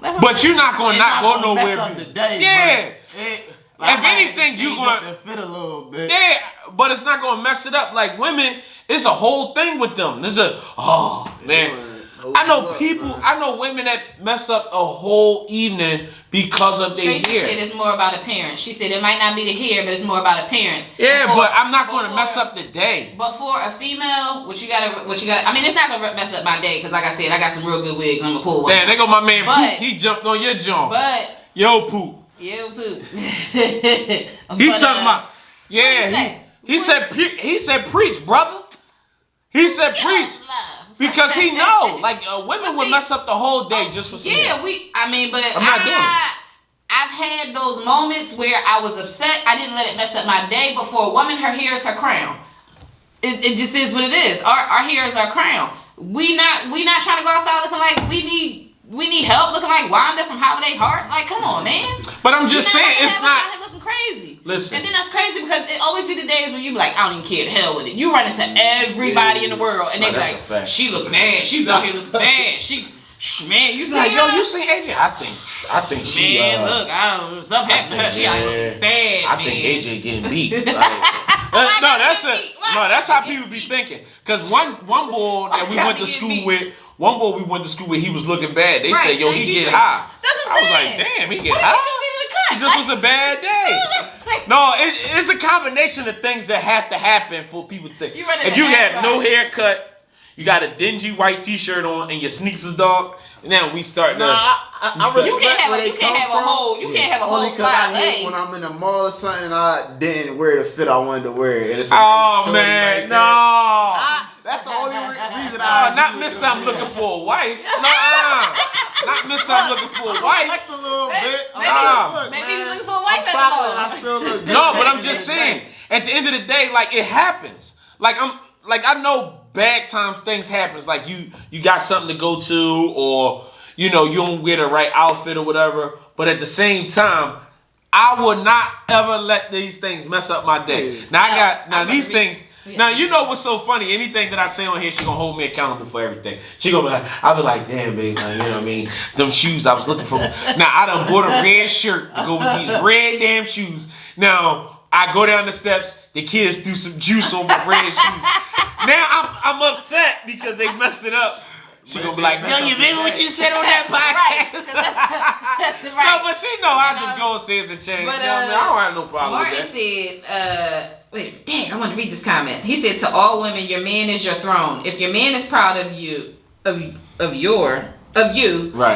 That's But you're not gonna It's not go gonna nowhere. mess up the day, Yeah. but it, If I had to anything, you change gonna- up the fit a little bit. Yeah, but it's not gonna mess it up. Like women, it's a whole thing with them. There's a man. I know people. I know women that messed up a whole evening because of their Tracy hair. said it's more about appearance. She said it might not be the hair, but it's more about appearance. Yeah, Before- but I'm not gonna before- mess up the day. But for a female, what you got? I mean, it's not gonna mess up my day because, like I said, I got some real good wigs. I'm a cool one. Damn, they go my man But- Poop. He jumped on your joint. But Yo, Poop. you poop. He talking about. Yeah, he said preach, brother. He said preach. Because he know, like, women would mess up the whole day just for some but I'm not doing it. I've had those moments where I was upset. I didn't let it mess up my day. But for a woman, her hair is her crown. It just is what it is. Our hair is our crown. We not trying to go outside looking like we need help, looking like Wanda from Holiday Heart. Like, come on, man. But I'm just saying, it's not out here looking crazy. Listen. And then that's crazy because it always be the days when you be like, I don't even care, the hell with it. You run into everybody in the world and they be like, she look bad. She was out here looking bad. Man, you see like, her? you see AJ? I think she. Man, look, something happened to her. She out here looking bad. I think AJ getting beat. Like, that's how people be thinking. Cause one boy that we went to school with, he was looking bad. They said, yo, he get high. That's what I'm saying. I was like, damn, he get high. It just was a bad day. No, it's a combination of things that have to happen for people to think. If you had no haircut, you got a dingy white t-shirt on and your sneakers, dog. Now we start. I respect you can't where they come from. You can't have a whole Only because I hate when I'm in the mall or something and I didn't wear the fit I wanted to wear. And it's man, no. That's the only reason not Mr. I'm looking for a wife. Not Mr. I'm looking for a wife. Flex a little bit. Maybe he's looking for a wife. I still look good. No, but I'm just saying. At the end of the day, like, it happens. I know bad times, things happens. Like you got something to go to, or you don't wear the right outfit or whatever. But at the same time, I would not ever let these things mess up my day. Now these things. Now you know what's so funny? Anything that I say on here, she gonna hold me accountable for everything. She gonna be like, I'll be like, damn, babe, man, you know what I mean? Them shoes I was looking for. Now I done bought a red shirt to go with these red damn shoes. Now I go down the steps. The kids threw some juice on my red shoes. Now I'm upset because they messed it up. She gonna be like, yo, you remember what you said on that podcast? Right. No, but she know I just go and say it's a change. But, I don't have no problem Martin with that. said, dang, I want to read this comment. He said, to all women, your man is your throne. If your man is proud of you, right,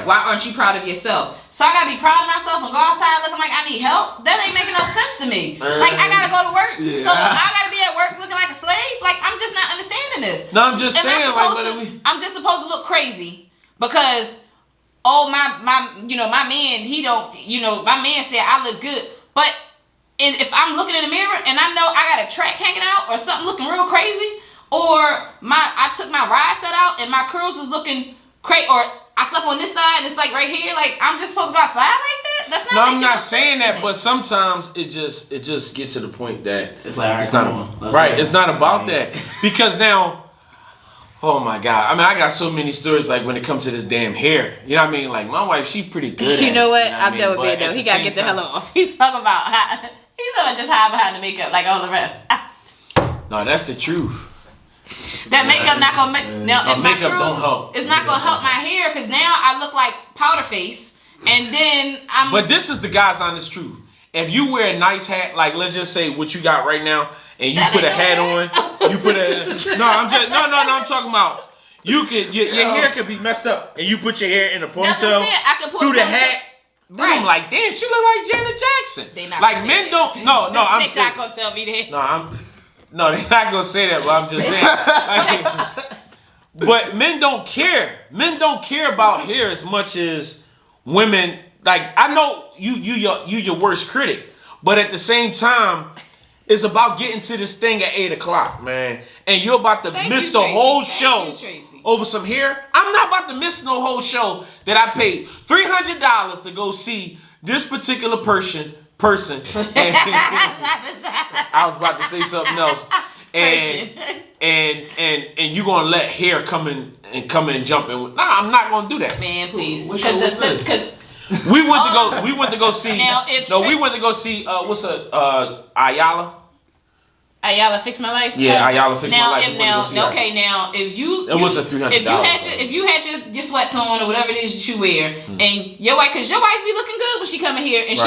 why aren't you proud of yourself? So I gotta be proud of myself and go outside looking like I need help? That ain't making no sense to me. Like, I gotta go to work, so I gotta be at work looking like a slave? Like, I'm just not understanding this. No, I'm just saying, I'm just supposed to look crazy because, my man, he don't, my man said I look good. But if I'm looking in the mirror and I know I got a track hanging out or something looking real crazy, or I took my ride set out and my curls was looking crazy, or I slept on this side and it's like right here, like I'm just supposed to go outside like that? That's not. No, I'm not saying that, but sometimes it just gets to the point that it's like, it's not right. It's not about that, because now, oh my God, I mean, I got so many stories like when it comes to this damn hair. You know what I mean? Like my wife, she pretty good. You know what? I've never been though. He gotta get the hell off. He's talking about just hide behind the makeup like all the rest. No, that's the truth. That makeup not gonna make now. If makeup don't help. It's not gonna help my hair because now I look like powder face, and then I'm. But this is the guy's honest truth. If you wear a nice hat, like let's just say what you got right now, and you put a hat on, you put a I'm talking about you could your hair could be messed up, and you put your hair in a ponytail I can through the hat. Right. I'm like, damn, she look like Janet Jackson. They not like men don't. No, I'm. They not gonna tell me that. No, they're not gonna say that, but I'm just saying. But men don't care. Men don't care about hair as much as women. Like, I know you your worst critic, but at the same time, it's about getting to this thing at 8:00, man, and you're about to miss the whole show over some hair. I'm not about to miss no whole show that I paid $300 to go see this particular person. And I was about to say something else. And you gonna let hair come in and jump in? Nah, I'm not gonna do that. Man, please. Because we went to go see. We went to go see. What's Ayala? Ayala Fix My Life. Yeah, Ayala Fix My Life. Now if you it was a $300. If you had your sweats on or whatever it is that you wear, and your wife, because your wife be looking good when she come in here and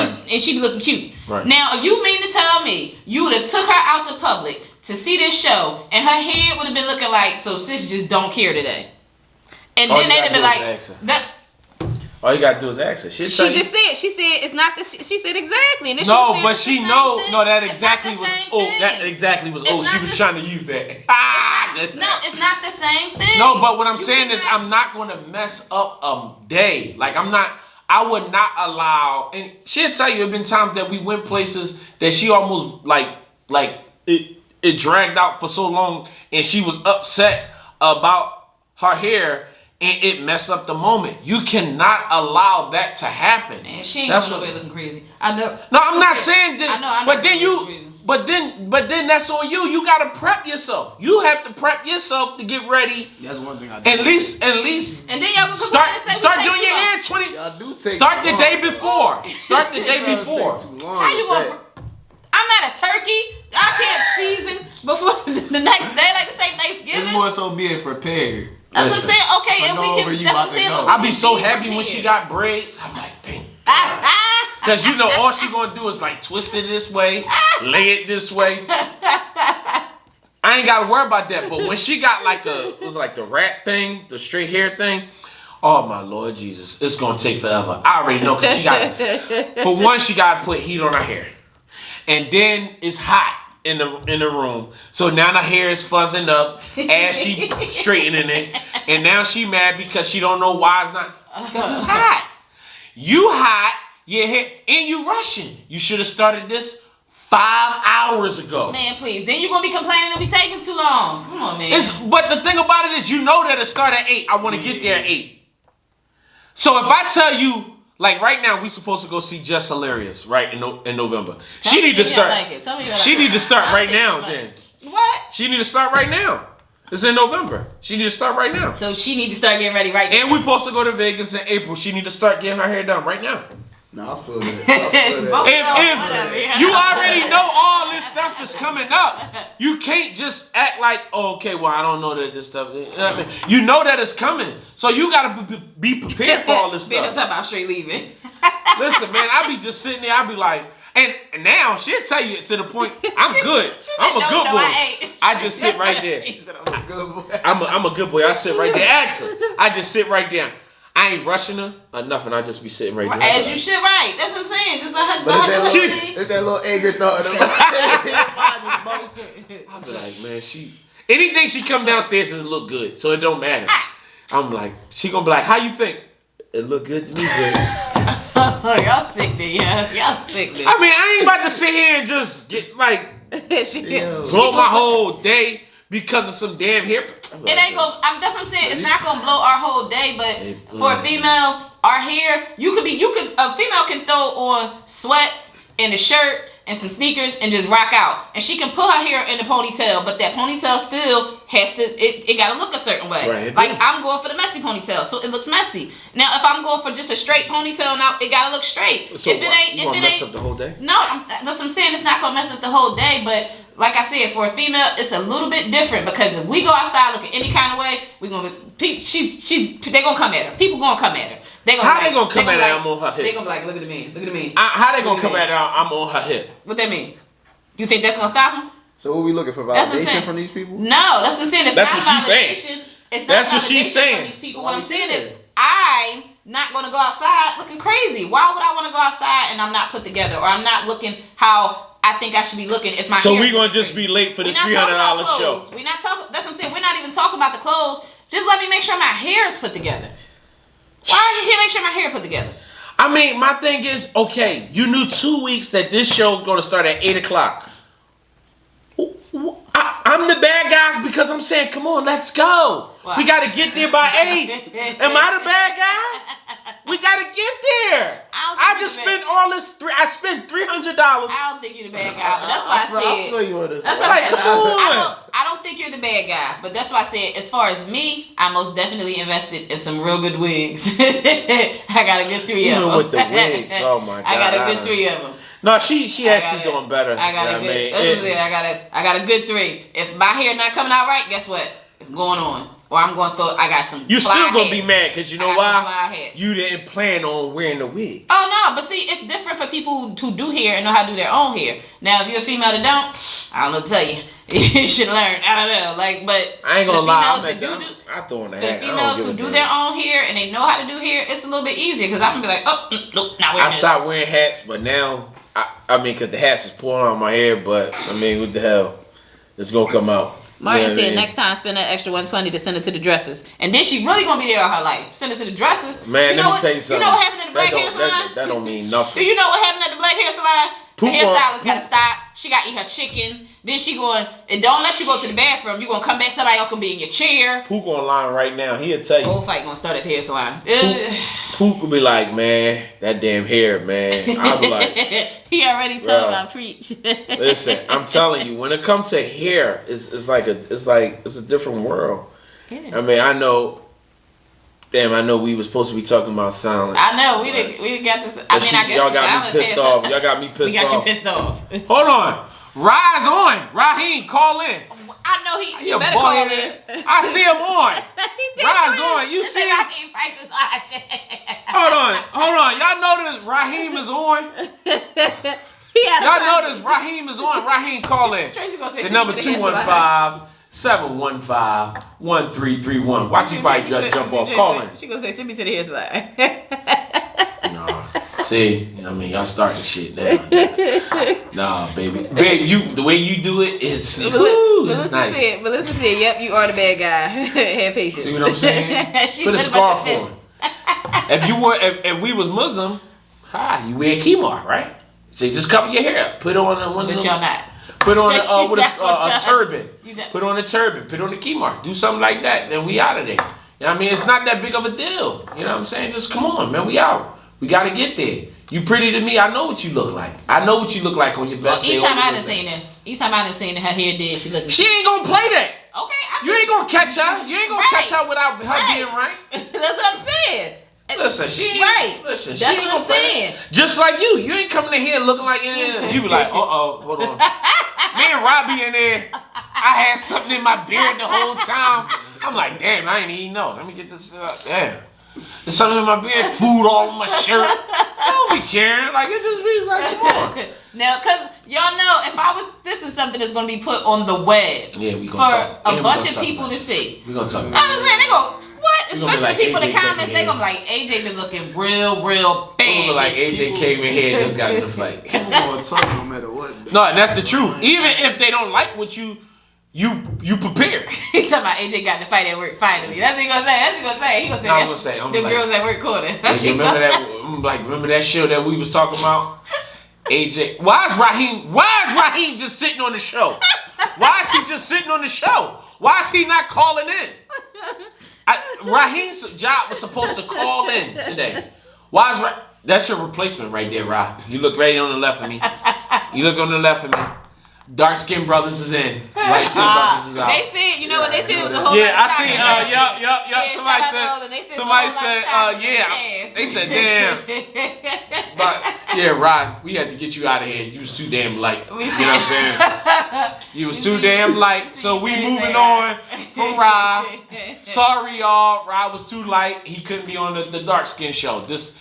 she be looking cute. Right. Now, if you mean to tell me you would have took her out to public to see this show and her head would have been looking like, so sis just don't care today, and then they'd have been like, All you gotta do is ask her. She said it's not the. She said exactly. And then no, she but she know. thing. No, that It's exactly not the was. same Oh, thing. that exactly was. It's She not was the- trying to use that. No, it's not the same thing. No, but what I'm saying is, cannot- I'm not gonna mess up a day. Like I'm not. I would not allow. And she'll tell you, there've been times that we went places that she almost like it dragged out for so long, and she was upset about her hair. And it messed up the moment. You cannot allow that to happen. Man, she ain't That's going nowhere looking crazy. I know. No, I'm not saying that. I know. But then you. But then that's on you. You gotta prep yourself. You have to prep yourself to get ready. That's one thing I do. At least. And then y'all go Start doing your hair 20. Y'all do take Start too the day long, before. Start the day Y'all before. take too long How you with gonna? that. I'm not a turkey. I can't season before the next day, like to say Thanksgiving. It's more so being prepared. That's what I'm saying. Okay, and we know can. where you That's what I'm about to saying. go. look, we I'll be can so happy when she prepared. got braids. I'm like, thank. Cause you know all she gonna do is like twist it this way, lay it this way. I ain't gotta worry about that. But when she got like it was like the rat thing, the straight hair thing. Oh my Lord Jesus, it's gonna take forever. I already know because she got. For one, she gotta put heat on her hair, and then it's hot in the room. So now her hair is fuzzing up as she straightening it, and now she mad because she don't know why it's not because it's hot. You hot, your hair, and you rushing. You should have started this 5 hours ago. Man, please. Then you're gonna be complaining it'll be taking too long. Come on, man. But the thing about it is, you know that it start at 8. I want to get there at 8. So if I tell you, like right now, we supposed to go see Just Hilarious, right, in November. She need to start. She need to start right now. Then what? she need to start right now. It's in November. She need to start right now. So she need to start getting ready right now. And we supposed to go to Vegas in April. She need to start getting her hair done right now. No, I feel that. If you already know all this stuff is coming up, you can't just act like, oh, okay, well, I don't know that this stuff. You know that it's coming, so you gotta be prepared for all this Then stuff. talking about straight leaving. Listen, man, I be just sitting there. I be like, and now she'll tell you to the point. I'm good. I'm a good boy. I just sit right there. He said, I'm a good boy. I'm a good boy. I sit right there. Ask her. I just sit right there. I ain't rushing her or nothing. I just be sitting right there. As you should, right? That's what I'm saying. Just let her. But Let it's that little anger thought. I be like, man, anything she come downstairs and it look good, so it don't matter. I'm like, she gonna be like, how you think? It look good to me, good. Y'all sick there, yeah. Y'all sick there. I mean, I ain't about to sit here and just get like blow my whole day because of some damn hair. It ain't gonna. That's what I'm saying. It's not gonna blow our whole day. But for a female, our hair, a female can throw on sweats and a shirt and some sneakers and just rock out, and she can put her hair in a ponytail. But that ponytail still has to. It gotta look a certain way. Right, like I'm going for the messy ponytail, so it looks messy. Now, if I'm going for just a straight ponytail, now it gotta look straight. So if it ain't, you gonna mess up the whole day? No, that's what I'm saying. It's not gonna mess up the whole day, but. Like I said, for a female, it's a little bit different because if we go outside looking any kind of way, they gonna come at her. People gonna come at her. They gonna come at her? I'm on her hip. They gonna be like, look at me, look at me. How they gonna come at her? I'm on her hip. What that mean? You think that's gonna stop them? So what we looking for, That's what I'm validation saying. from these people? No, that's what I'm saying. It's That's not what she's saying. validation. It's not That's what she's validation saying. from these people. What I'm saying is, I'm not gonna go outside looking crazy. Why would I want to go outside and I'm not put together or I'm not looking how I think I should be looking if my So hair's we gonna looking just crazy. be late for this We're not talking $300 about show. clothes. We're not talking. That's what I'm saying. We're not even talking about the clothes. Just let me make sure my hair is put together. Why are you here? Make sure my hair put together. I mean, my thing is, okay, you knew 2 weeks that this show is gonna start at 8 o'clock. I'm the bad guy because I'm saying, come on, let's go. Wow. We gotta get there by 8. Am I the bad guy? We gotta get there. I just spent all this. I spent $300. I don't think you're the bad guy, but that's why I said. That's why I Like, said, come on. I don't think you're the bad guy, but that's why I said, as far as me, I most definitely invested in some real good wigs. I got a good 3 of Even them. with the wigs, oh my God. I got a good 3 of them. No, she actually doing better. I got you know a good. what I mean? That's what I'm saying. I got a good 3. If my hair not coming out right, guess what? It's going on. Or I'm going to throw. I got some. You fly still gonna hats. be mad because you know I got some why? fly hats. You didn't plan on wearing the wig. Oh no, but see, it's different for people who do hair and know how to do their own hair. Now, if you're a female that don't, I don't know what to tell you. You should learn. I don't know. Like, but I ain't gonna lie. I throw in the for hat. females who do their own hair and they know how to do hair, it's a little bit easier because I'm gonna be like, oh, nope, not wearing I stopped wearing hats, but now, I mean, because the hats is pulling on my hair, but I mean, what the hell? It's gonna come out. Martin said next time spend that extra $120 to send it to the dressers. And then she really gonna be there all her life. Send it to the dressers. Man, let me tell you something. You know what happened at the black hair salon? That don't mean nothing. Do you know what happened at the black hair salon? The hairstylist gotta stop. She gotta eat her chicken. Then she going, and don't let you go to the bathroom. You gonna come back, somebody else gonna be in your chair. Pook online right now. He'll tell you. Whole fight gonna start at the hair salon. Pook will be like, man, that damn hair, man. I'll be like, he already told about preach. Listen, I'm telling you, when it comes to hair, it's a different world. Yeah. I mean, I know we were supposed to be talking about silence. I know we didn't get this. I guess y'all got me pissed off. Y'all got me pissed off. We got you pissed off. Hold on, Rise on, Raheem, call in. I know he better call in. I see him on. Rise on, you see him? Hold on. Y'all notice Raheem is on? Y'all notice Raheem is on. Raheem, call in. Tracy gonna say the number 215-715-1331. Watch you probably just jump off. Call in. She gonna say, send me to the hair salon. Nah. See, I mean, y'all starting shit now. Nah, baby. Babe, the way you do it is Melissa nice. Melissa said, yep, you are the bad guy. Have patience. See what I'm saying? Put a scarf on. If we was Muslim, you wear khimar, right? So you just cover your hair up. Put on one of them. Y'all not. Put on a turban. Put on a turban. Put on a khimar. Do something like that. Then we out of there. You know what I mean? It's not that big of a deal. You know what I'm saying? Just come on, man. We out. We got to get there. You pretty to me. I know what you look like. I know what you look like on your best day. Each time I done seen her her hair did, she looked. She ain't gonna play that. Okay. You ain't gonna catch her. You ain't gonna catch her without her being right. That's what I'm saying. Listen, she ain't. Right. Listen, that's she ain't what I'm saying. Just like you. You ain't coming in here looking like you be like, hold on. Me and Robbie in there. I had something in my beard the whole time. I'm like, damn, I ain't even know. Let me get this damn. There's something in my beard, food all on my shirt. I don't be caring. Like, it just be like, come on. Now, because y'all know, this is something that's going to be put on the web. Yeah, we gonna talk. For a bunch of people to see. We gonna talk about I'm saying, they go, what? Especially like people in the AJ comments, they going to be like, AJ been looking real bad. Like AJ came in here and just got in the fight. People gonna talk no matter what. No, and that's the truth. Even if they don't like what you prepared. He talking about AJ got in the fight at work finally. That's what he gonna say. He gonna say I'm the like, girls at work calling. You remember that show that we was talking about? AJ, why is Raheem just sitting on the show? Why is he just sitting on the show? Why is he not calling in? Raheem's job was supposed to call in today. That's your replacement right there, Ra. You look right on the left of me. You look on the left of me. Dark skinned brothers is in. Light skinned brothers is out. They said, you know what they said? It was a whole lot of seen. Somebody said. They said, damn. But yeah, Rod, we had to get you out of here. You was too damn light. You know what I'm saying? You was too damn light. So we moving on from Rod. Sorry, y'all. Rod was too light. He couldn't be on the dark skin show. This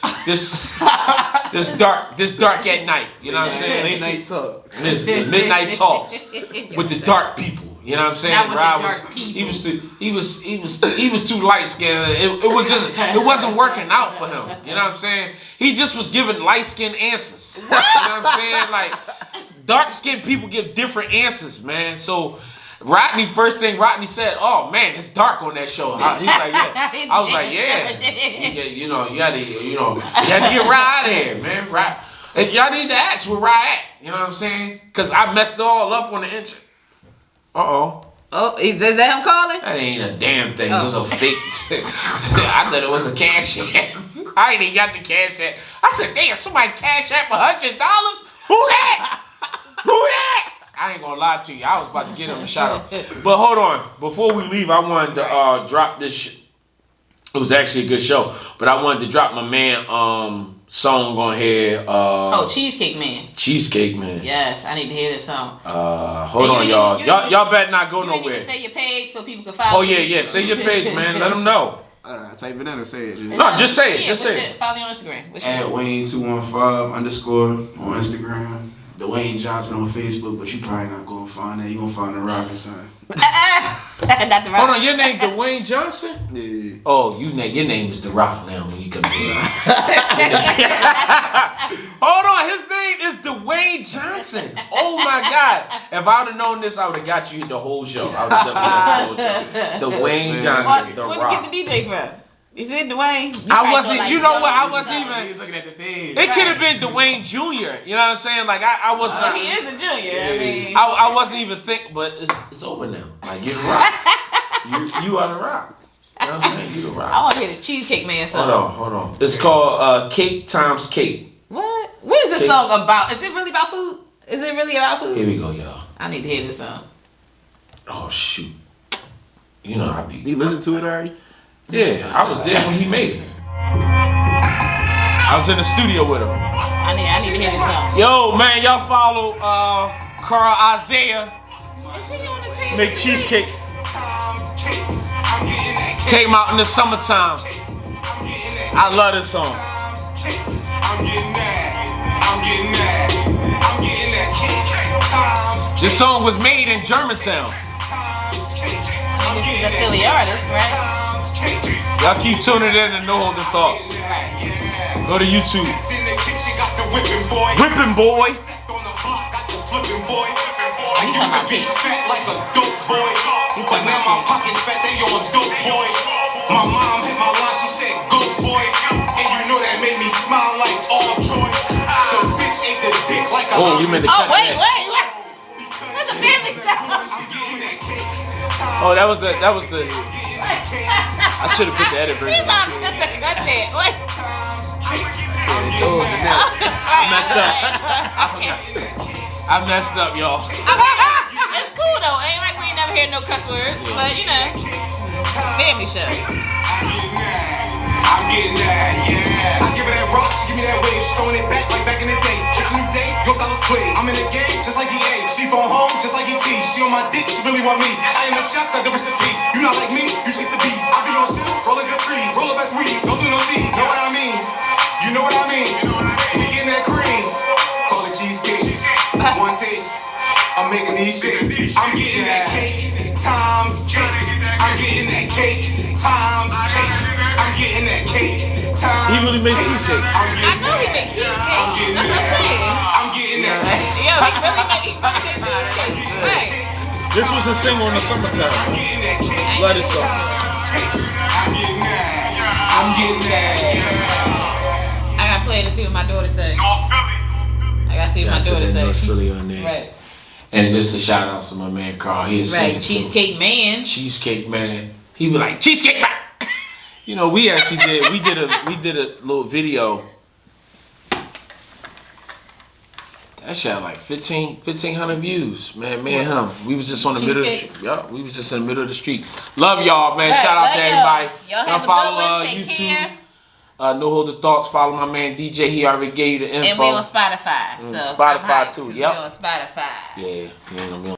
dark at night. You know what I'm saying? Late night talks. This midnight talks with the dark people. You know what I'm saying? Not with Rob the dark people. He was too light skinned. It wasn't working out for him. You know what I'm saying? He just was giving light skinned answers. You know what I'm saying? Like dark skinned people give different answers, man. So first thing Rodney said, "Oh man, it's dark on that show." Huh? He's like, "Yeah." I was like, "Yeah." You had to get Rod here, man. Rod. And y'all need to ask where Rod at. You know what I'm saying? Because I messed it all up on the intro. Oh, is that him calling? That ain't a damn thing. It was a fake. I thought it was a cash app. I ain't even got the cash app. I said, damn, somebody cash app $100? Who that? I ain't gonna lie to you. I was about to get him a shout out. But hold on. Before we leave, I wanted to drop this. It was actually a good show. But I wanted to drop my man song on here. Cheesecake Man. Cheesecake Man. Yes, I need to hear this song. Hold on, y'all. Y'all better not go nowhere. You need to say your page so people can follow. Oh yeah. Say your page, man. Let them know. Type it in or say it. No, just say it. Yeah, Just say it. Follow you on Instagram. What's your At Wayne215_ on Instagram. Dwayne Johnson on Facebook, but you probably not gonna find that. You gonna find the Rock or something. Not the Rock. Hold on, your name Dwayne Johnson? Yeah. Oh, your name is The Rock now when you come here. Hold on, his name is Dwayne Johnson. Oh my God! If I would have known this, I would have got you the whole show. I would have definitely got you the whole show. Dwayne Johnson, The Where'd Rock. you get the DJ from? Is it Dwayne? I wasn't. You know what? I wasn't He even. was looking at the page. It could have been Dwayne Jr. You know what I'm saying? Like I wasn't. Well, he is a junior. I mean, I wasn't even thinking, but it's over now. Like you're The Rock. you are The Rock. You know what I'm saying? You The Rock. I want to hear this Cheesecake Man song. Hold on. It's called Cake Times Cake. What? What is this Cake. song about? Is it really about food? Is it really about food? Here we go, y'all. I need to hear this song. Oh shoot. You know I be. Did you listen to it already? Yeah, I was there when he made it. I was in the studio with him. I need to hear this song. Yo, man, y'all follow Carl Isaiah. Is he on the team? Make cheesecake. Came out in the summertime. I love this song. This song was made in Germantown. This is a Philly artist, right? Y'all keep tuning in and No Holding Thoughts. Go to YouTube. Whippin' boy. You talking about Pete? But now my pockets fat, they on dope boy. My mom hit my line, she said go boy. And you know that made me smile like all joy. The bitch ate the dick like a Oh, you meant to Oh, cut wait. that. That's a family show. Oh, that was the. I should have put the edit He's version. not cut that. Wait. I messed up. I messed up, y'all. It's cool though. Ain't like we ain't never heard no cuss words, but you know, family show. I'm getting that, yeah. I give her that rock, she give me that wave. She throwing it back like back in the day. It's a new day, your style is played. I'm in the game, just like EA. She phone home, just like ET. She on my dick, she really want me. I am the chef, got the recipe. You not like me, you chase the beats. I be on chill, rolling good trees. Roll the best weed, don't do no seed. Know what I mean? You know what I mean? We getting that cream. Call it cheesecake. One taste, I'm making these shit. I'm getting that cake times cake. I'm getting that cake times cake. I'm getting that cake times. He really makes cheesecake. I know he makes cheesecake. That's what I'm saying. I'm getting that cake. Yo, he really makes cheesecake. Right. This was a single in the summertime. I'm getting that cake. Love this song. I'm getting that. I'm getting that. Yeah. I gotta play it to see what my daughter say. North Philly. I gotta see what my daughter say. Philly on there. Right. And just a shout out to my man Carl. He is Right. singing some Cheesecake Man. Cheesecake Man. He be like cheesecake man. You know, we actually did. We did a little video. That shit had like 1,500 views. Man, me and him. We was just on the middle of the Cheesecake? street. Yeah, we was just in the middle of the street. Love y'all, man. Right, Shout out love to y'all. everybody. Y'all have a good one. Take care. No Holder Thoughts. Follow my man DJ. He already gave you the info. And we on Spotify. So Spotify I'm hyped, too, 'cause yep. We on Spotify. Yeah, you ain't gonna be on